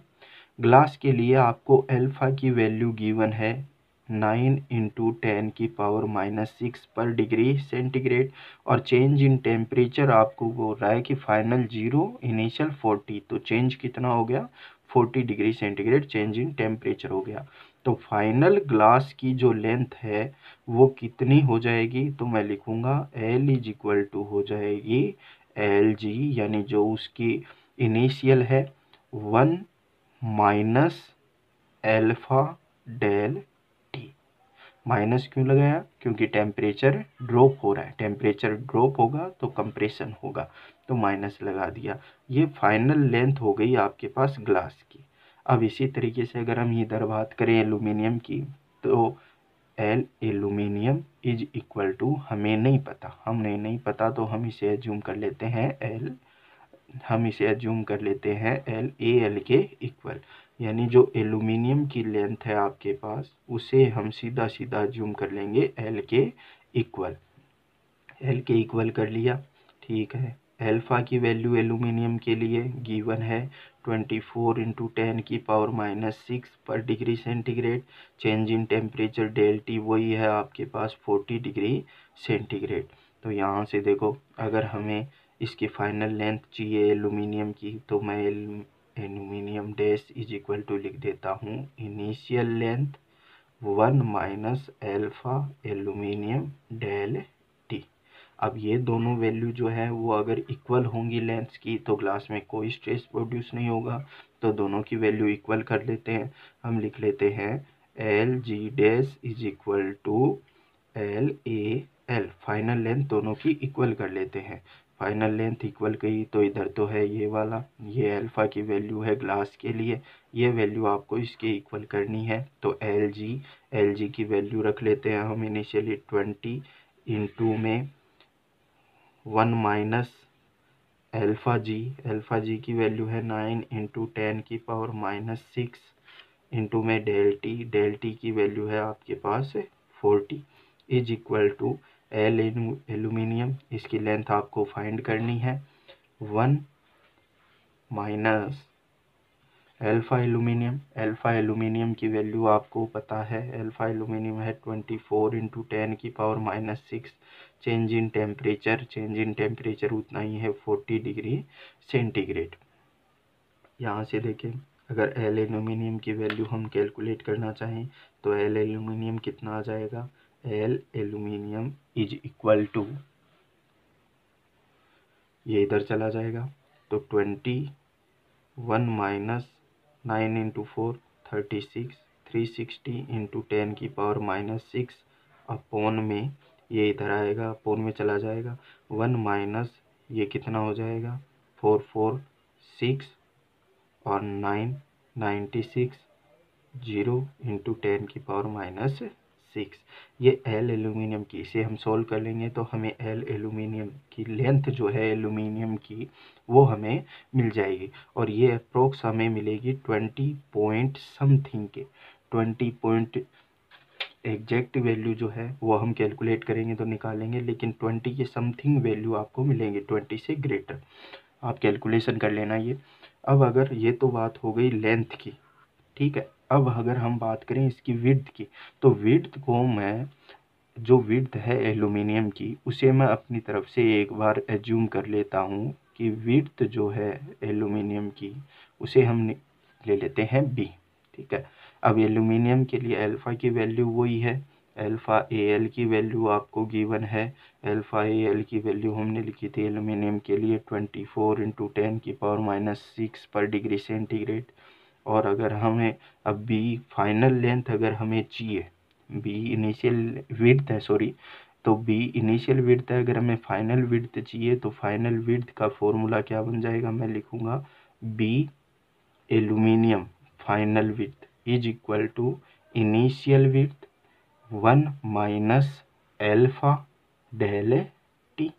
ग्लास के लिए आपको अल्फा की वैल्यू गिवन है 9 इंटू 10⁻⁻6 पर डिग्री सेंटीग्रेड, और चेंज इन टेम्परेचर आपको बोल रहा है कि फाइनल 0 इनिशियल 40। तो चेंज कितना हो गया? 40 degree centigrade change in temperature हो गया। तो फाइनल ग्लास की जो लेंथ है वो कितनी हो जाएगी? तो मैं लिखूंगा L इज इक्वल टू हो जाएगी LG, यानी जो उसकी इनिशियल है 1 minus alpha del T. Minus क्यों लगाया? क्योंकि टेम्परेचर ड्रॉप हो रहा है। टेम्परेचर ड्रॉप होगा तो कंप्रेशन होगा, तो माइनस लगा दिया। ये फाइनल लेंथ हो गई आपके पास ग्लास की। अब इसी तरीके से अगर हम इधर बात करें एल्यूमिनियम की, तो L aluminium is equal to, हमें नहीं पता, हमें नहीं पता तो हम इसे एज्यूम कर लेते हैं एल, हम इसे एज्यूम कर लेते हैं एल ए एल के इक्वल। यानी जो एल्यूमिनियम की लेंथ है आपके पास उसे हम सीधा सीधा एज्यूम कर लेंगे एल के इक्वल। एल के इक्वल कर लिया, ठीक है। अल्फा की वैल्यू एल्यूमिनियम के लिए गिवन है 24 इंटू 10⁻⁻6 पर degree centigrade. Change in temperature del T वही है आपके पास 40 डिग्री सेंटीग्रेड। तो यहाँ से देखो, अगर हमें इसकी फाइनल लेंथ चाहिए एल्यूमिनियम की, तो मैं aluminium dash is equal to लिख देता हूँ initial length 1 minus alpha aluminium del T. अब ये दोनों वैल्यू जो है वो अगर इक्वल होंगी लेंथ्स की तो ग्लास में कोई स्ट्रेस प्रोड्यूस नहीं होगा। तो दोनों की वैल्यू इक्वल कर लेते हैं। हम लिख लेते हैं L G dash is equal to L A L. Final length दोनों की इक्वल कर लेते हैं। फाइनल लेंथ इक्वल गई तो इधर तो है ये वाला, ये अल्फा की वैल्यू है ग्लास के लिए, ये वैल्यू आपको इसके इक्वल करनी है। तो एल जी की वैल्यू रख लेते हैं हम इनिशियली 20 इंटू में 1 माइनस अल्फा जी की वैल्यू है 9 इंटू 10⁻⁻6 इंटू में डेल टी की वैल्यू है आपके पास 40 is equal to L aluminium, इसकी लेंथ आपको फाइंड करनी है 1 माइनस अल्फा एल्यूमिनियम की वैल्यू आपको पता है, अल्फा एल्यूमिनियम है 24 इंटू 10⁻⁻6। चेंज इन टेम्परेचर उतना ही है 40 डिग्री सेंटीग्रेड। यहाँ से देखें, अगर एल एल्यूमिनियम की वैल्यू हम कैलकुलेट करना चाहें तो एल एल्यूमिनियम कितना आ जाएगा? L aluminium is equal to, ये इधर चला जाएगा तो 21 माइनस 9 इंटू 4 36 360 इंटू 10⁻⁻6 अपॉन में, ये इधर आएगा अपॉन में चला जाएगा 1 माइनस ये कितना हो जाएगा 446 और 9 96 0 इंटू 10⁻⁻6। ये एल एल्यूमिनियम की, इसे हम सोल्व कर लेंगे तो हमें एल एल्यूमिनियम की लेंथ जो है एल्यूमिनियम की वो हमें मिल जाएगी, और ये अप्रोक्स हमें मिलेगी 20 पॉइंट समथिंग के 20 पॉइंट। एग्जैक्ट वैल्यू जो है वो हम कैलकुलेट करेंगे तो निकालेंगे, लेकिन 20 के समथिंग वैल्यू आपको मिलेंगे, 20 से ग्रेटर। आप कैलकुलेशन कर लेना ये। अब अगर ये तो बात हो गई लेंथ की, ठीक है। अब अगर हम बात करें इसकी विड्थ की, तो विड्थ को मैं, जो विड्थ है एल्यूमिनियम की उसे मैं अपनी तरफ से एक बार एज्यूम कर लेता हूँ कि विड्थ जो है एल्यूमिनियम की उसे हम ले लेते हैं बी, ठीक है। अब एल्यूमिनियम के लिए अल्फा की वैल्यू वही है, अल्फा ए एल की वैल्यू आपको गिवन है। अल्फा ए एल की वैल्यू हमने लिखी थी एल्यूमिनियम के लिए 24 इंटू 10⁻⁻6 पर डिग्री सेंटीग्रेड। और अगर हमें अब बी फाइनल लेंथ अगर हमें चाहिए, बी इनिशियल विड्थ है, सॉरी, तो बी इनिशियल विड्थ है। अगर हमें फाइनल विड्थ चाहिए तो फाइनल विड्थ का फॉर्मूला क्या बन जाएगा, मैं लिखूँगा B aluminium final width is equal to initial width 1 minus alpha del T.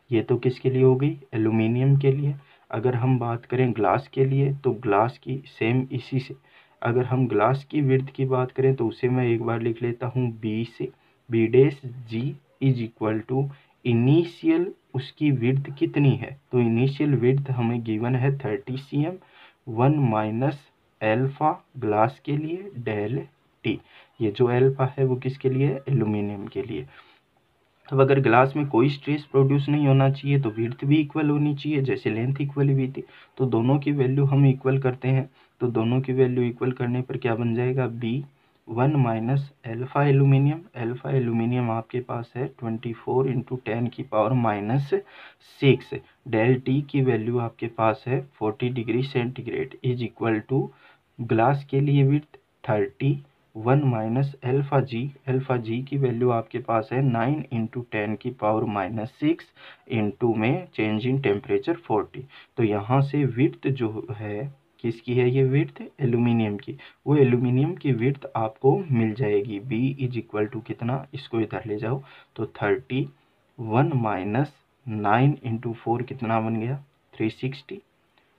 ये तो किसके लिए हो गई, एल्यूमिनियम के लिए। अगर हम बात करें ग्लास के लिए तो ग्लास की सेम इसी से, अगर हम ग्लास की विड्थ की बात करें तो उसे मैं एक बार लिख लेता हूँ बी से, B dash G is equal to initial उसकी विड्थ कितनी है, तो इनिशियल विड्थ हमें गिवन है 30 cm, 1 माइनस एल्फा ग्लास के लिए डेल टी। ये जो एल्फा है वो किसके लिए है, एल्यूमिनियम के लिए। अब अगर ग्लास में कोई स्ट्रेस प्रोड्यूस नहीं होना चाहिए तो विड्थ भी इक्वल होनी चाहिए, जैसे लेंथ इक्वल हुई थी, तो दोनों की वैल्यू हम इक्वल करते हैं। तो दोनों की वैल्यू इक्वल करने पर क्या बन जाएगा, B 1 minus alpha aluminium, alpha aluminium आपके पास है 24 इंटू 10 की पावर माइनस 6, डेल टी की वैल्यू आपके पास है 40 degree centigrade is equal to glass के लिए विड्थ 30, 1 माइनस एल्फा जी की वैल्यू आपके पास है 9 इंटू 10 की पावर माइनस 6 इंटू में चेंज इन टेम्परेचर 40। तो यहाँ से विड्थ जो है किसकी है, ये विड्थ एल्यूमिनियम की, वो एल्यूमिनियम की विड्थ आपको मिल जाएगी बी इज इक्वल टू कितना, इसको इधर ले जाओ तो 30, 1 माइनस 9 इंटू 4 कितना बन गया 360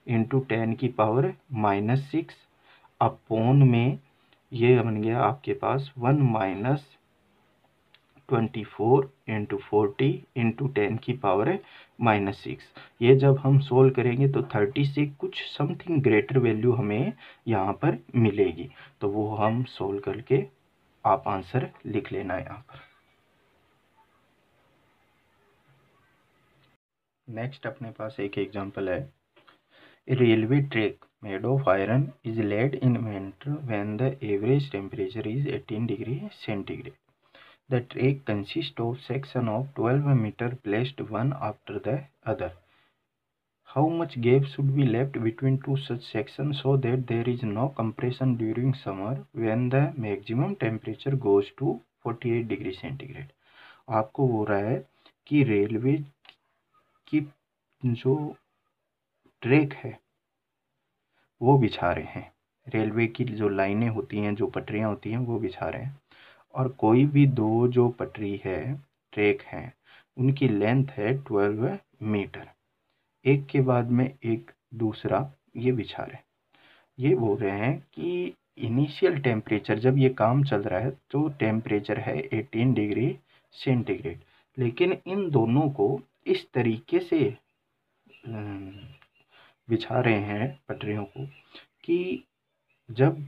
इंटू 10 की पावर माइनस 6 अपॉन में ये बन गया आपके पास 1 माइनस 24 इंटू 40 इंटू 10 की पावर है माइनस 6। ये जब हम सोल्व करेंगे तो 30 से कुछ समथिंग ग्रेटर वैल्यू हमें यहाँ पर मिलेगी, तो वो हम सोल्व करके आप आंसर लिख लेना यहाँ पर। नेक्स्ट अपने पास एक एग्जांपल है, A railway track made of iron is laid in winter when the average temperature is 18 degree centigrade. The track consists of sections of 12 meter placed one after the other. How much gap should be left between two such sections so that there is no compression during summer when the maximum temperature goes to 48 degree centigrade? आपको हो रहा है कि रेलवे की जो ट्रैक है वो बिछा रहे हैं, रेलवे की जो लाइनें होती हैं, जो पटरियां होती हैं वो बिछा रहे हैं, और कोई भी दो जो पटरी है, ट्रैक हैं, उनकी लेंथ है 12 मीटर, एक के बाद में एक दूसरा ये बिछा रहे हैं। ये बोल रहे हैं कि इनिशियल टेम्परेचर जब ये काम चल रहा है तो टेम्परेचर है 18 डिग्री सेंटीग्रेड, लेकिन इन दोनों को इस तरीके से बिछा रहे हैं पटरियों को कि जब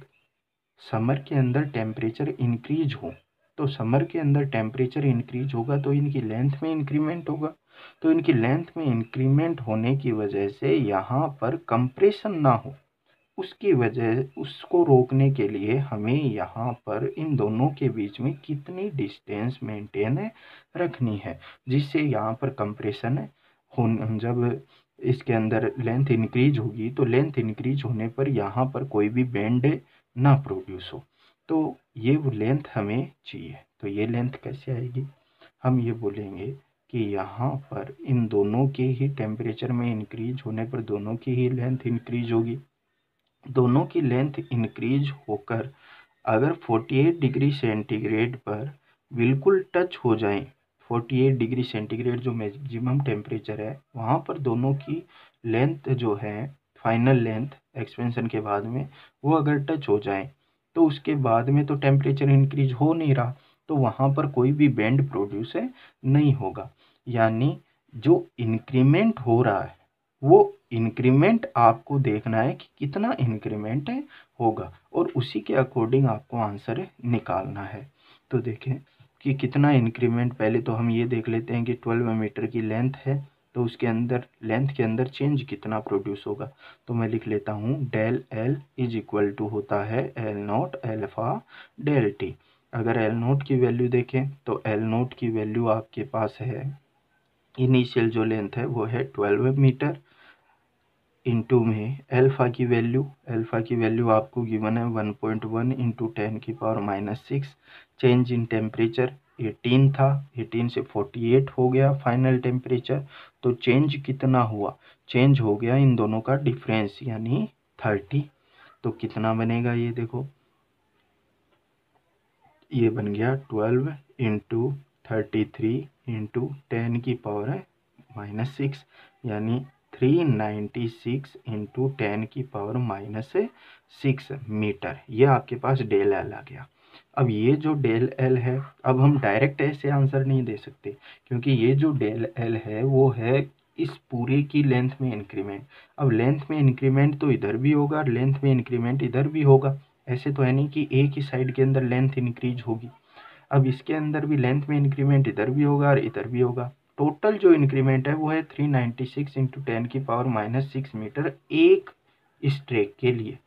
समर के अंदर टेम्परेचर इंक्रीज हो, तो समर के अंदर टेम्परेचर इंक्रीज होगा तो इनकी लेंथ में इंक्रीमेंट होगा, तो इनकी लेंथ में इंक्रीमेंट होने की वजह से यहाँ पर कंप्रेशन ना हो, उसकी वजह उसको रोकने के लिए हमें यहाँ पर इन दोनों के बीच में कितनी डिस्टेंस मेंटेन रखनी है, जिससे यहाँ पर कंप्रेशन हो, जब इसके अंदर लेंथ इंक्रीज होगी तो लेंथ इंक्रीज होने पर यहाँ पर कोई भी बेंड ना प्रोड्यूस हो, तो ये वो लेंथ हमें चाहिए। तो ये लेंथ कैसे आएगी, हम ये बोलेंगे कि यहाँ पर इन दोनों के ही टेम्परेचर में इंक्रीज होने पर दोनों की ही लेंथ इंक्रीज होगी, दोनों की लेंथ इंक्रीज होकर अगर 48 डिग्री सेंटीग्रेड पर बिल्कुल टच हो जाएं, 48 डिग्री सेंटीग्रेड जो मैक्सिमम टेम्परेचर है वहाँ पर दोनों की लेंथ जो है फाइनल लेंथ एक्सपेंशन के बाद में वो अगर टच हो जाए तो उसके बाद में तो टेम्परेचर इंक्रीज हो नहीं रहा, तो वहाँ पर कोई भी बेंड प्रोड्यूस नहीं होगा, यानी जो इंक्रीमेंट हो रहा है वो इंक्रीमेंट आपको देखना है कि कितना इंक्रीमेंट होगा और उसी के अकॉर्डिंग आपको आंसर निकालना है। तो देखें कि कितना इंक्रीमेंट, पहले तो हम ये देख लेते हैं कि 12 मीटर की लेंथ है तो उसके अंदर लेंथ के अंदर चेंज कितना प्रोड्यूस होगा, तो मैं लिख लेता हूँ del L is equal to होता है L naught alpha del T. अगर एल नोट की वैल्यू देखें तो एल नोट की वैल्यू आपके पास है, इनिशियल जो लेंथ है वो है 12 मीटर इंटू में एल्फा की वैल्यू आपको गिवन है 1.1 इंटू 10 की power minus 6, change in temperature 18 था, 18 से 48 हो गया फाइनल टेम्परेचर। तो चेंज कितना हुआ, चेंज हो गया इन दोनों का डिफरेंस यानी 30। तो कितना बनेगा ये देखो, ये बन गया 12 इंटू 33 इंटू 10 की पावर है -6 यानी 396 इंटू 10 की पावर -6 मीटर। ये आपके पास डेल एल आ गया। अब ये जो डेल एल है, अब हम डायरेक्ट ऐसे आंसर नहीं दे सकते, क्योंकि ये जो डेल एल है वो है इस पूरे की लेंथ में इंक्रीमेंट। अब लेंथ में इंक्रीमेंट तो इधर भी होगा, लेंथ में इंक्रीमेंट इधर भी होगा। ऐसे तो है नहीं कि एक ही साइड के अंदर लेंथ इंक्रीज होगी। अब इसके अंदर भी लेंथ में इंक्रीमेंट इधर भी होगा और इधर भी होगा। टोटल जो इंक्रीमेंट है वो है 396 इंटू 10 की पावर -6 मीटर एक स्ट्रेक के लिए।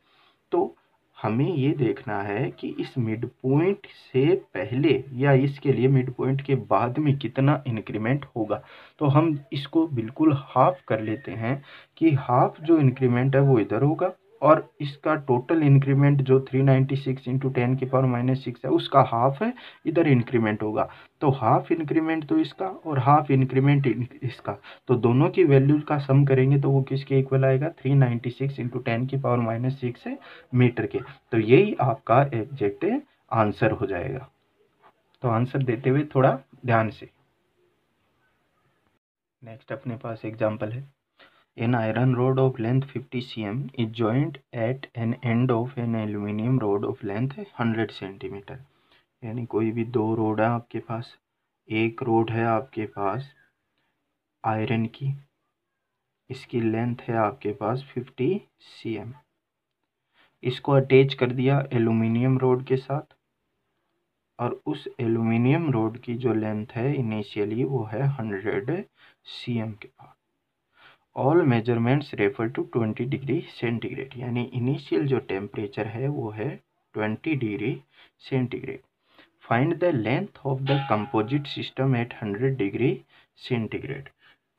तो हमें ये देखना है कि इस मिड पॉइंट से पहले या इसके लिए मिड पॉइंट के बाद में कितना इंक्रीमेंट होगा। तो हम इसको बिल्कुल हाफ कर लेते हैं कि हाफ जो इंक्रीमेंट है वो इधर होगा और इसका टोटल इंक्रीमेंट जो 396 इंटू 10 की पावर -6 है उसका हाफ है, इधर इंक्रीमेंट होगा। तो हाफ इंक्रीमेंट तो इसका और हाफ इंक्रीमेंट इसका, तो दोनों की वैल्यू का सम करेंगे तो वो किसके इक्वल आएगा, 396 इंटू 10 की पावर -6 मीटर के। तो यही आपका एग्जैक्ट आंसर हो जाएगा। तो आंसर देते हुए थोड़ा ध्यान से। नेक्स्ट अपने पास एग्जांपल है, an iron rod of length 50 cm is joint at an end of an aluminium rod of length 100 centimetre. यानी कोई भी दो रोड है आपके पास, एक रोड है आपके पास आयरन की, इसकी लेंथ है आपके पास 50 cm। इसको अटैच कर दिया एल्यूमिनियम रोड के साथ और उस एल्यूमिनियम रोड की जो लेंथ है इनिशियली वो है 100 cm के पास। All measurements refer to 20 degree centigrade. यानी इनिशियल जो टेम्परेचर है वो है 20 degree centigrade. Find the length of the composite system at 100 degree centigrade.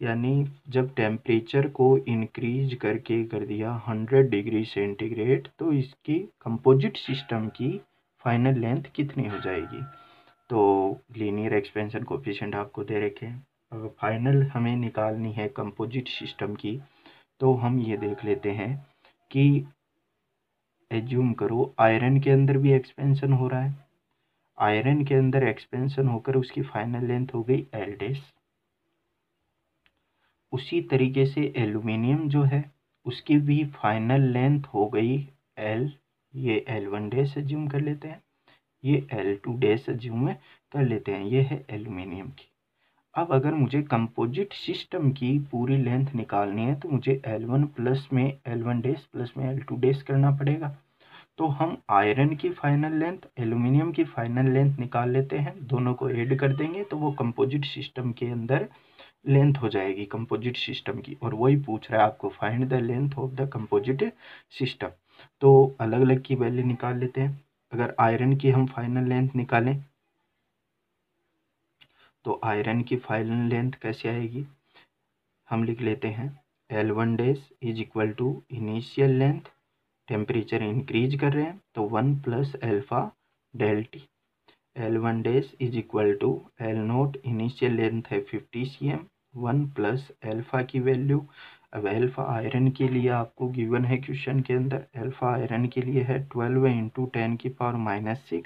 यानी जब टेम्परेचर को इंक्रीज करके कर दिया 100 डिग्री सेंटीग्रेड तो इसकी कंपोजिट सिस्टम की फाइनल लेंथ कितनी हो जाएगी। तो लीनियर एक्सपेंशन कोफिशिएंट आपको दे रखे हैं। अगर फाइनल हमें निकालनी है कंपोजिट सिस्टम की तो हम ये देख लेते हैं कि एज्यूम करो आयरन के अंदर भी एक्सपेंशन हो रहा है, आयरन के अंदर एक्सपेंशन होकर उसकी फाइनल लेंथ हो गई एल डैश। उसी तरीके से एल्यूमिनियम जो है उसकी भी फाइनल लेंथ हो गई एल, ये L1 डैश एज्यूम कर लेते हैं, ये L2 डैश एज्यूम कर लेते हैं, ये है एल्यूमिनियम की। अब अगर मुझे कंपोजिट सिस्टम की पूरी लेंथ निकालनी है तो मुझे L1 प्लस में L1 डैश प्लस में L2 डैश करना पड़ेगा। तो हम आयरन की फाइनल लेंथ एल्यूमिनियम की फाइनल लेंथ निकाल लेते हैं, दोनों को ऐड कर देंगे तो वो कंपोजिट सिस्टम के अंदर लेंथ हो जाएगी कंपोजिट सिस्टम की। और वही पूछ रहा है आपको find the length of the composite system. तो अलग अलग की वैल्यू निकाल लेते हैं। अगर आयरन की हम फाइनल लेंथ निकालें तो आयरन की फाइनल लेंथ कैसे आएगी, हम लिख लेते हैं L1 dash is equal to initial length, temperature increase कर रहे हैं तो 1 plus alpha del T. L1 dash is equal to L naught, initial length है 50 cm, 1 प्लस एल्फा की वैल्यू। अब एल्फा आयरन के लिए आपको गिवन है क्वेश्चन के अंदर, एल्फा आयरन के लिए है 12 इंटू 10 की पावर -6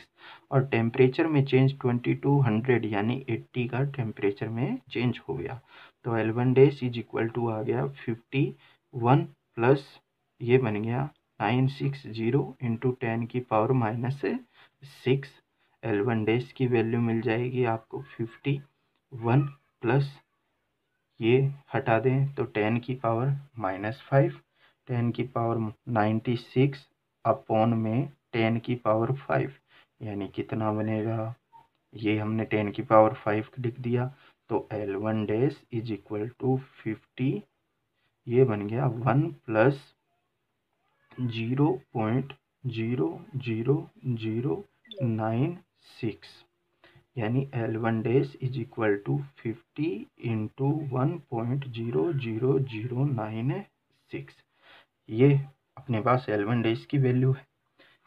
और टेम्परेचर में चेंज 2200 यानी 80 का टेम्परेचर में चेंज हो गया। तो L1 dash is equal to आ गया 51 प्लस ये बन गया 960 इंटू 10 की पावर -6। L1 डैश की वैल्यू मिल जाएगी आपको 51 प्लस ये हटा दें तो 10 की पावर -5, 10 की पावर 96 अपॉन में 10 की पावर 5 यानी कितना बनेगा, ये हमने 10 की पावर 5 लिख दिया। तो L1 dash is equal to 50, ये बन गया 1 प्लस 0.00096 यानी L1 dash is equal to 50 into 1.00096। ये अपने पास L1 डैश की वैल्यू है।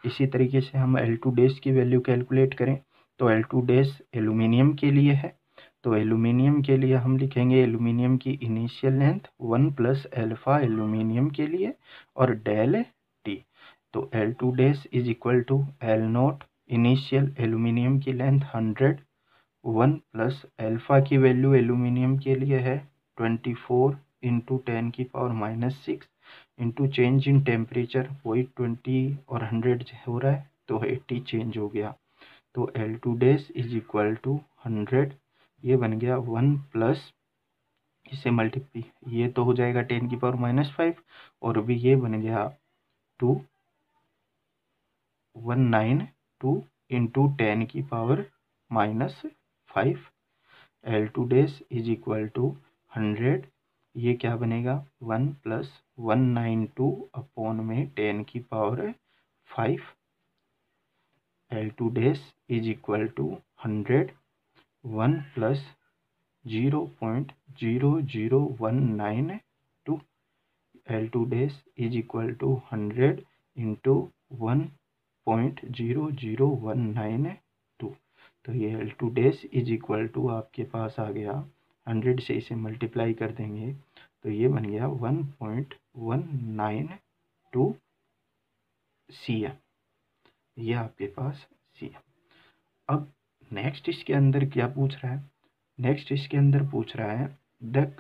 इसी तरीके से हम L2 डैश की वैल्यू कैलकुलेट करें तो L2 डैश एल्यूमिनियम के लिए है, तो एल्यूमिनियम के लिए हम लिखेंगे एल्यूमिनियम की initial length 1 plus alpha aluminium के लिए और डेल टी। तो L2 dash is equal to L naught initial aluminium की लेंथ 100, 1 प्लस एल्फा की वैल्यू एल्यूमिनियम के लिए है 24 into 10⁻⁻6 into change in temperature, वही 20 और 100 हो रहा है तो 80 चेंज हो गया। तो L2 dash is equal to 100, ये बन गया 1 प्लस इससे मल्टीप्लाई, ये तो हो जाएगा 10⁻⁻5 और भी ये बन गया 2192 into 10⁻⁻5। L2 dash is equal to 100, ये क्या बनेगा 1 प्लस 192 अपॉन में 10⁻5। L2 dash is equal to 100, 1 plus 0.00192, L2 dash is equal to 100 into 1.00192। तो ये L2 dash is equal to आपके पास आ गया 100 से इसे मल्टीप्लाई कर देंगे तो ये बन गया 1.192 cm, ये आपके पास cm। अब नेक्स्ट इसके अंदर क्या पूछ रहा है, नेक्स्ट इसके अंदर पूछ रहा है the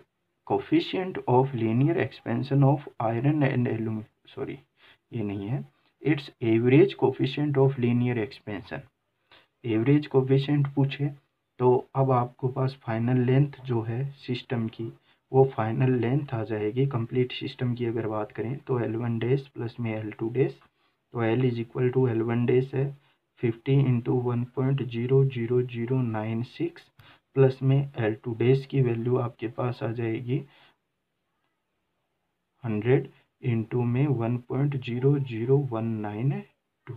coefficient of linear expansion of iron and aluminium, sorry ये नहीं है, it's average coefficient of linear expansion. Average coefficient पूछे तो अब आपको पास फाइनल लेंथ जो है सिस्टम की वो फाइनल लेंथ आ जाएगी कंप्लीट सिस्टम की। अगर बात करें तो L1 डैश प्लस में L2 डैश, तो L is equal to L1 dash है 50 इंटू 1.00096 प्लस में L2 डैश की वैल्यू आपके पास आ जाएगी 100 इंटू में 1.00192।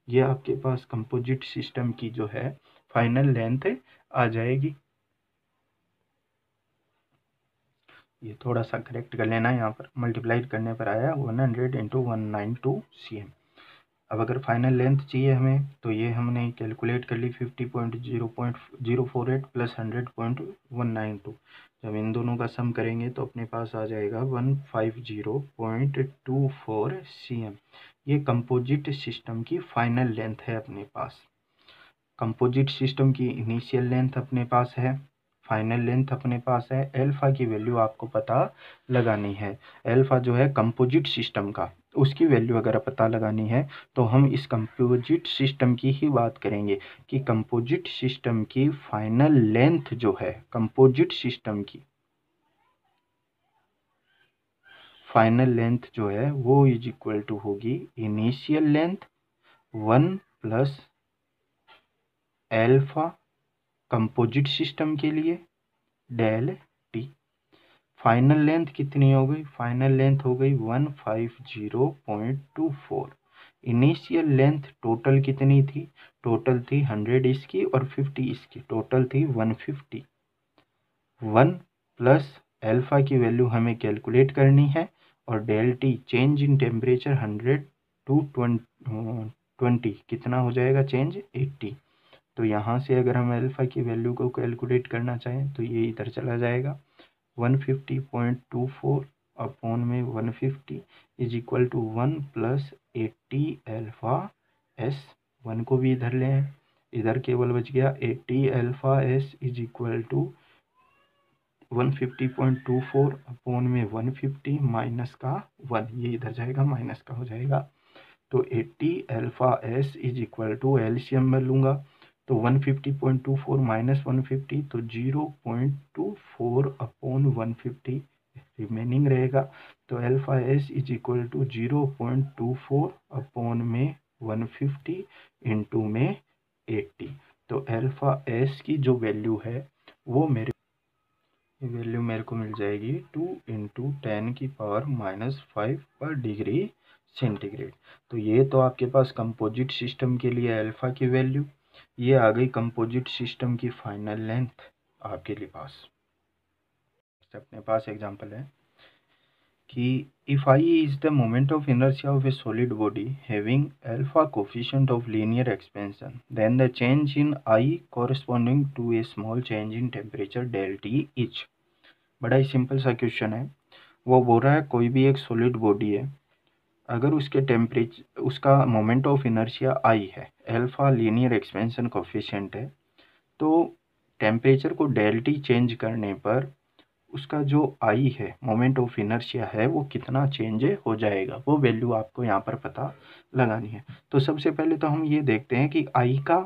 ये आपके पास कंपोजिट सिस्टम की जो है फाइनल लेंथ आ जाएगी। ये थोड़ा सा करेक्ट कर लेना, यहाँ पर मल्टीप्लाई करने पर आया 100 इंटू 192 cm। अब अगर फाइनल लेंथ चाहिए हमें तो ये हमने कैलकुलेट कर ली 50.048 प्लस 100.192। जब इन दोनों का सम करेंगे तो अपने पास आ जाएगा 150.24 cm। ये कंपोजिट सिस्टम की फाइनल लेंथ है अपने पास। कंपोजिट सिस्टम की इनिशियल लेंथ अपने पास है, फाइनल लेंथ अपने पास है, एल्फा की वैल्यू आपको पता लगानी है। एल्फा जो है कंपोजिट सिस्टम का, उसकी वैल्यू अगर पता लगानी है तो हम इस कंपोजिट सिस्टम की ही बात करेंगे कि कंपोजिट सिस्टम की फाइनल लेंथ जो है, कंपोजिट सिस्टम की फाइनल लेंथ जो है वो इज इक्वल टू होगी initial length 1 plus alpha composite system के लिए डेल टी। फाइनल लेंथ कितनी हो गई, फाइनल लेंथ हो गई 150.24। इनिशियल लेंथ टोटल कितनी थी, टोटल थी 100 इसकी और 50 इसकी, टोटल थी 150। 1 प्लस एल्फा की वैल्यू हमें कैलकुलेट करनी है और del T change in temperature 100 to 20 कितना हो जाएगा चेंज 80। तो यहाँ से अगर हम एल्फा की वैल्यू को कैलकुलेट करना चाहें तो ये इधर चला जाएगा 150.24 अपॉन में 150 is equal to 1 plus 80 alpha S. 1 को भी इधर ले आए, इधर केवल बच गया 80 alpha S is equal to 150.24 upon में 150 माइनस का 1, ये इधर जाएगा माइनस का हो जाएगा। तो 80 alpha S is equal to LCM में लूँगा तो 150.24 माइनस 150 तो 0.24 अपॉन 150 रिमेनिंग रहेगा। तो alpha S is equal to 0.24 upon में 150 इंटू में 80। तो एल्फा एस की जो वैल्यू है वो वैल्यू मेरे को मिल जाएगी 2 इंटू 10⁻⁻5 पर डिग्री सेंटीग्रेड। तो ये तो आपके पास कंपोजिट सिस्टम के लिए अल्फा की वैल्यू, ये आ गई कंपोजिट सिस्टम की फाइनल लेंथ आपके लिए पास। अपने पास एग्जांपल है कि if I is the moment of inertia of a solid body having alpha coefficient of linear expansion, then the change in I corresponding to a small change in temperature del T each। बड़ा ही सिंपल सा क्वेश्चन है। वो बोल रहा है कोई भी एक सॉलिड बॉडी है, अगर उसके टेम्परेचर उसका मोमेंट ऑफ इनर्शिया आई है, अल्फा लीनियर एक्सपेंशन कोफिशिएंट है, तो टेम्परेचर को डेल टी चेंज करने पर उसका जो आई है, मोमेंट ऑफ इनर्शिया है, वो कितना चेंज हो जाएगा, वो वैल्यू आपको यहाँ पर पता लगानी है। तो सबसे पहले तो हम ये देखते हैं कि आई का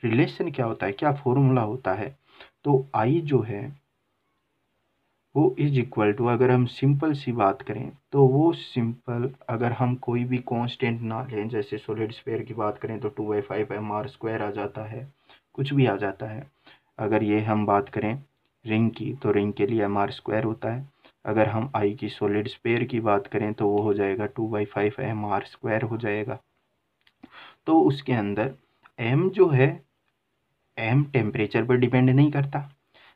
रिलेशन क्या होता है, क्या फॉर्मूला होता है। तो आई जो है वो इज इक्वल टू, अगर हम सिंपल सी बात करें तो वो सिंपल, अगर हम कोई भी कांस्टेंट ना लें, जैसे सॉलिड स्फीयर की बात करें तो 2/5 mr² आ जाता है, कुछ भी आ जाता है। अगर ये हम बात करें रिंग की, तो रिंग के लिए mr² होता है। अगर हम आई की सॉलिड स्फीयर की बात करें तो वो हो जाएगा 2/5 mr² हो जाएगा। तो उसके अंदर m जो है, m टेम्परेचर पर डिपेंड नहीं करता,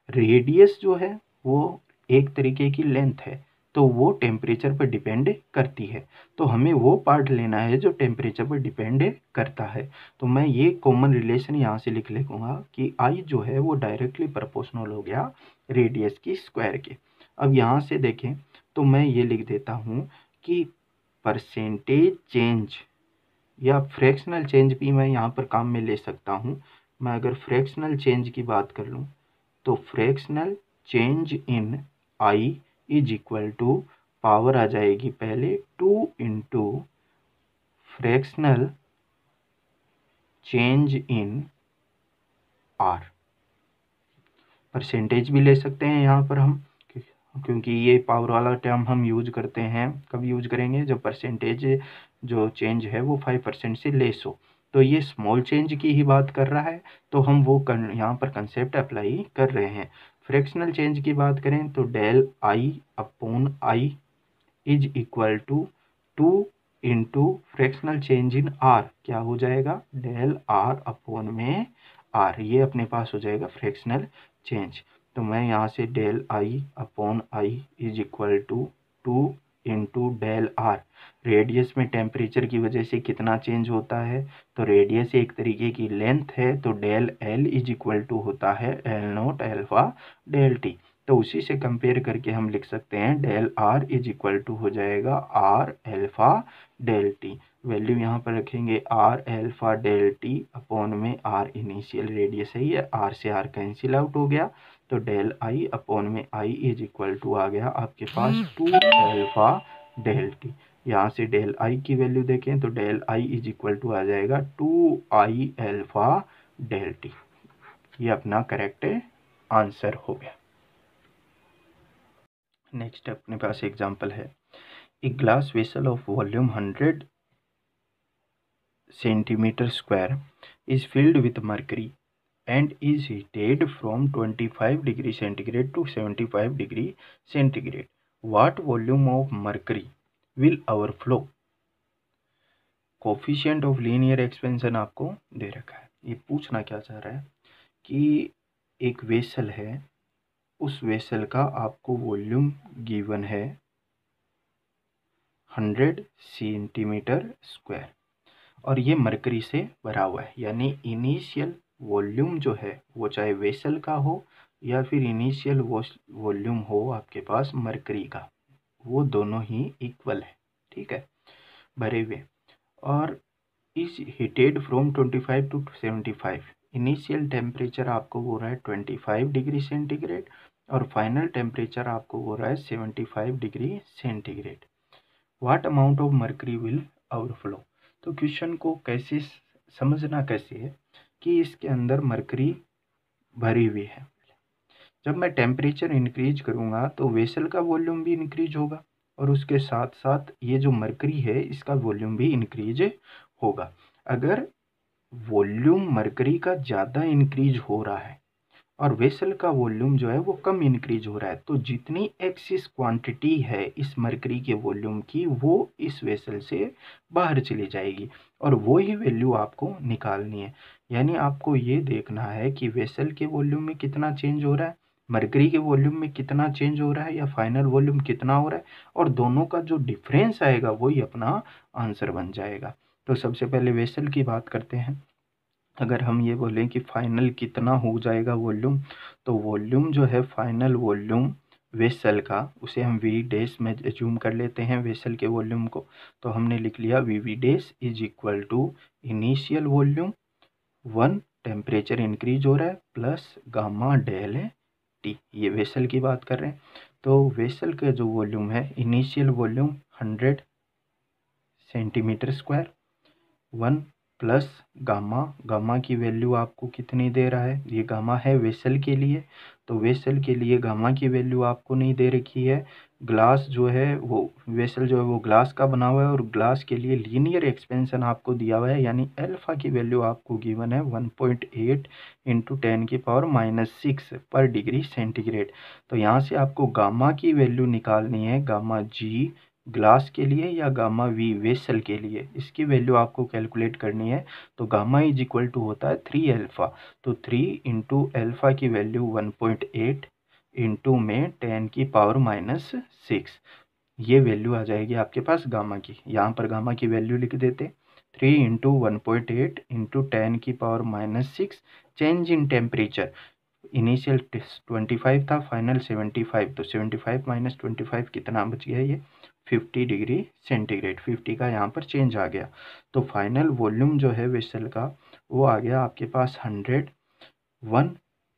रेडियस जो है वो एक तरीके की लेंथ है, तो वो टेम्परेचर पर डिपेंड करती है। तो हमें वो पार्ट लेना है जो टेम्परेचर पर डिपेंड करता है। तो मैं ये कॉमन रिलेशन यहाँ से लिख लूँगा कि आई जो है वो डायरेक्टली प्रोपोर्शनल हो गया रेडियस की स्क्वायर के। अब यहाँ से देखें तो मैं ये लिख देता हूँ कि परसेंटेज चेंज या फ्रैक्शनल चेंज भी मैं यहाँ पर काम में ले सकता हूँ। मैं अगर फ्रैक्शनल चेंज की बात कर लूँ तो fractional change in I is equal to, power आ जाएगी पहले 2 into fractional change in R. Percentage भी ले सकते हैं यहाँ पर हम, क्योंकि ये पावर वाला टर्म हम यूज करते हैं, कब यूज करेंगे, जब परसेंटेज जो चेंज है वो 5% से लेस हो। तो ये स्मॉल चेंज की ही बात कर रहा है, तो हम वो यहाँ पर कंसेप्ट अप्लाई कर रहे हैं। फ्रैक्शनल चेंज की बात करें तो del I upon I is equal to 2 into fractional change in R, क्या हो जाएगा, डेल आर अपॉन में आर, ये अपने पास हो जाएगा फ्रैक्शनल चेंज। तो मैं यहाँ से del I upon I is equal to 2 into del R, radius में टेम्परेचर की वजह से कितना चेंज होता है, तो रेडियस एक तरीके की लेंथ है, तो del L is equal to होता है L naught alpha del T. तो उसी से कंपेयर करके हम लिख सकते हैं del R is equal to हो जाएगा R alpha del T. Value यहाँ पर रखेंगे R alpha del T upon में आर इनिशियल रेडियस है, ये आर से आर कैंसिल आउट हो गया, तो डेल आई अपॉन में आई इज इक्वल टू आ गया आपके पास 2 एल्फा डेल टी। यहाँ से डेल आई की वैल्यू देखें तो del I is equal to आ जाएगा 2 आई एल्फा डेल टी। ये अपना करेक्ट आंसर हो गया। नेक्स्ट अपने पास एग्जांपल है, a glass vessel of volume 100 centimetre square is filled with mercury and is heated from 25 degree centigrade to 75 degree centigrade. What volume of mercury will overflow? Coefficient of linear expansion आपको दे रखा है। ये पूछना क्या चाह रहा है कि एक वेसल है, उस वेसल का आपको वॉल्यूम गिवन है 100 सेंटीमीटर स्क्वायर और ये मरकरी से भरा हुआ है, यानी इनिशियल वॉल्यूम जो है वो चाहे वेसल का हो या फिर इनिशियल वॉल्यूम हो आपके पास मरकरी का, वो दोनों ही इक्वल है, ठीक है, भरे हुए। और is heated from 25 to 75, initial temperature आपको हो रहा है 25 डिग्री सेंटीग्रेड और फाइनल टेम्परेचर आपको हो रहा है 75 degree centigrade. What amount of mercury will overflow? तो क्वेश्चन को कैसे समझना कैसे है कि इसके अंदर मरकरी भरी हुई है। जब मैं टेम्परेचर इंक्रीज करूँगा तो वेसल का वॉल्यूम भी इंक्रीज होगा और उसके साथ साथ ये जो मरकरी है इसका वॉल्यूम भी इंक्रीज होगा। अगर वॉल्यूम मरकरी का ज़्यादा इंक्रीज हो रहा है और वेसल का वॉल्यूम जो है वो कम इंक्रीज हो रहा है, तो जितनी एक्सिस क्वांटिटी है इस मरकरी के वॉल्यूम की वो इस वेसल से बाहर चली जाएगी और वो ही वैल्यू आपको निकालनी है। यानी आपको ये देखना है कि वेसल के वॉल्यूम में कितना चेंज हो रहा है, मरकरी के वॉल्यूम में कितना चेंज हो रहा है या फाइनल वॉल्यूम कितना हो रहा है, और दोनों का जो डिफरेंस आएगा वही अपना आंसर बन जाएगा। तो सबसे पहले वेसल की बात करते हैं। अगर हम ये बोलें कि फाइनल कितना हो जाएगा वॉल्यूम, तो वॉल्यूम जो है फाइनल वॉल्यूम वेसल का, उसे हम वी डैश में एज्यूम कर लेते हैं वेसल के वॉल्यूम को। तो हमने लिख लिया V dash is equal to initial volume 1, temperature increase हो रहा है, प्लस गामा डेल है टी। ये वेसल की बात कर रहे हैं। तो वेसल का जो वॉल्यूम है, initial volume 100 centimetre square, 1 plus gamma, gamma की वैल्यू आपको कितनी दे रहा है, ये गामा है वेसल के लिए, तो वेसल के लिए गामा की वैल्यू आपको नहीं दे रखी है। ग्लास जो है वो, वेसल जो है वो ग्लास का बना हुआ है, और ग्लास के लिए लीनियर एक्सपेंशन आपको दिया हुआ है, यानी अल्फा की वैल्यू आपको गिवन है 1.8 इंटू 10⁻⁻6 पर डिग्री सेंटीग्रेड। तो यहाँ से आपको गामा की वैल्यू निकालनी है, गामा जी ग्लास के लिए या गामा वी वेसल के लिए, इसकी वैल्यू आपको कैलकुलेट करनी है। तो गामा इज इक्वल टू होता है 3 अल्फा, तो 3 इंटू अल्फा की वैल्यू 1.8 इंटू में 10⁻⁻6, ये वैल्यू आ जाएगी आपके पास गामा की। यहाँ पर गामा की वैल्यू लिख देते, 3 into 1.8 into 10⁻⁻6, change in temperature, initial 25 था, फाइनल 75, तो 75 माइनस 25 कितना बच गया, ये 50 डिग्री सेंटीग्रेड, 50 का यहाँ पर चेंज आ गया। तो फाइनल वॉल्यूम जो है वेसल का वो आ गया आपके पास 100, 1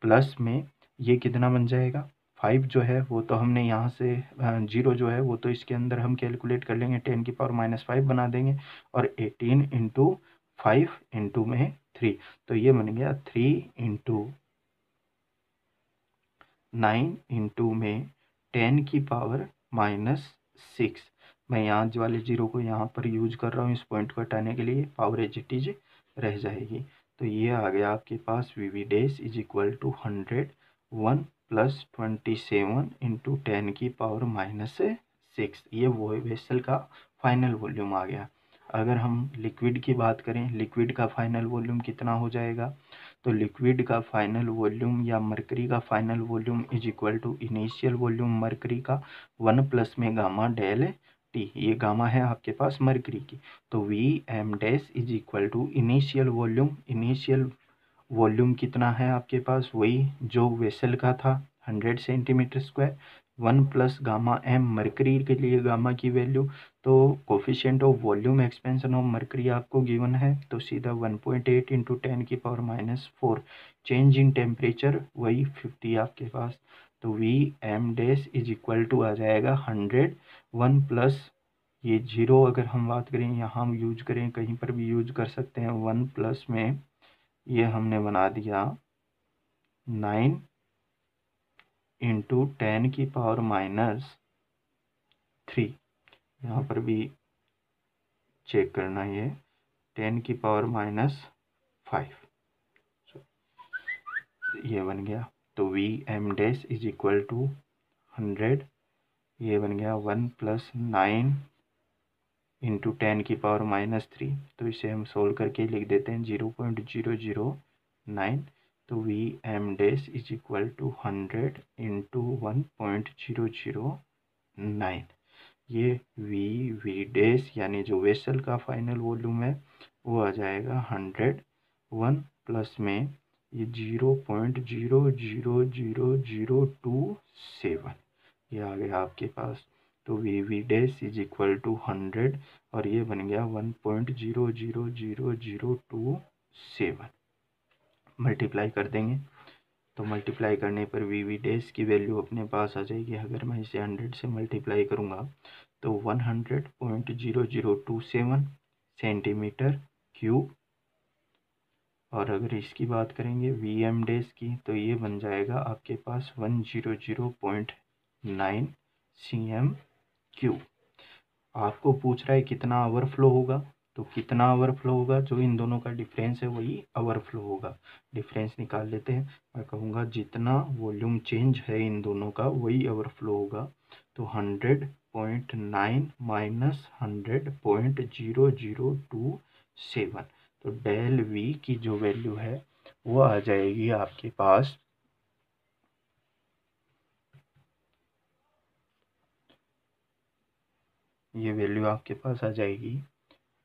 प्लस में ये कितना बन जाएगा 5 जो है वो, तो हमने यहाँ से 0 जो है वो तो इसके अंदर हम कैलकुलेट कर लेंगे, 10⁻⁻5 बना देंगे, और 18 इंटू 5 इंटू में 3, तो ये बन गया 3 इंटू 9 इंटू में 10⁻⁻6। मैं यहाँ वाले जीरो को यहाँ पर यूज कर रहा हूँ इस पॉइंट को हटाने के लिए, पावर एज इट इज रह जाएगी। तो ये आ गया आपके पास V dash is equal to 100, 1 plus 27 into 10⁻⁻6, ये वो वेसल का फाइनल वॉल्यूम आ गया। अगर हम लिक्विड की बात करें, लिक्विड का फाइनल वॉल्यूम कितना हो जाएगा, तो लिक्विड का फाइनल वॉल्यूम या मरकरी का final volume is equal to initial volume mercury का 1 प्लस में गामा डेल टी, ये गामा है आपके पास मरकरी की। तो V M dash is equal to initial volume, initial volume कितना है आपके पास, वही जो वेसल का था 100 centimetre square, 1 plus gamma M mercury के लिए गामा की वैल्यू, तो coefficient of volume expansion of mercury आपको गिवन है, तो सीधा 1.8 इंटू 10⁻⁻4, चेंज इन टेम्परेचर वही 50 आपके पास। तो V M dash is equal to आ जाएगा 100, 1 प्लस ये 0 अगर हम बात करें यहाँ हम यूज करें, कहीं पर भी यूज कर सकते हैं, 1 प्लस में ये हमने बना दिया 9 इंटू 10⁻⁻3, यहाँ पर भी चेक करना, ये 10⁻⁻5, ये बन गया। तो V M dash is equal to 100, ये बन गया 1 प्लस 9 इंटू 10⁻⁻3, तो इसे हम सोल्व करके लिख देते हैं 0.009, तो V M dash is equal to 100 into 1.009, ये वी डैश यानी जो वेसल का फाइनल वॉल्यूम है वो आ जाएगा 100, 1 प्लस में ये 0.00027, ये आ गया आपके पास। तो V dash is equal to 100 और ये बन गया 1.0000027, मल्टीप्लाई कर देंगे, तो मल्टीप्लाई करने पर वी डैश की वैल्यू अपने पास आ जाएगी। अगर मैं इसे 100 से मल्टीप्लाई करूँगा तो 100.0027 सेंटीमीटर क्यूब, और अगर इसकी बात करेंगे वी एम डैश की, तो ये बन जाएगा आपके पास 100.9 cm क्यूब। आपको पूछ रहा है कितना ओवरफ्लो होगा, तो कितना ओवरफ्लो होगा, जो इन दोनों का डिफरेंस है वही ओवरफ्लो होगा। डिफरेंस निकाल लेते हैं, मैं कहूँगा जितना वॉल्यूम चेंज है इन दोनों का वही ओवरफ्लो होगा। तो 100.9 माइनस 100.0027, तो डेल वी की जो वैल्यू है वो आ जाएगी आपके पास ये वैल्यू आपके पास आ जाएगी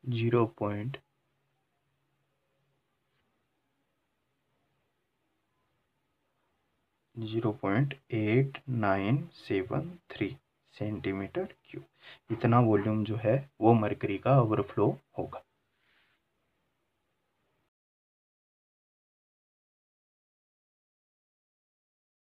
0.8973 सेंटीमीटर क्यूब। इतना वॉल्यूम जो है वो मरकरी का ओवरफ्लो होगा।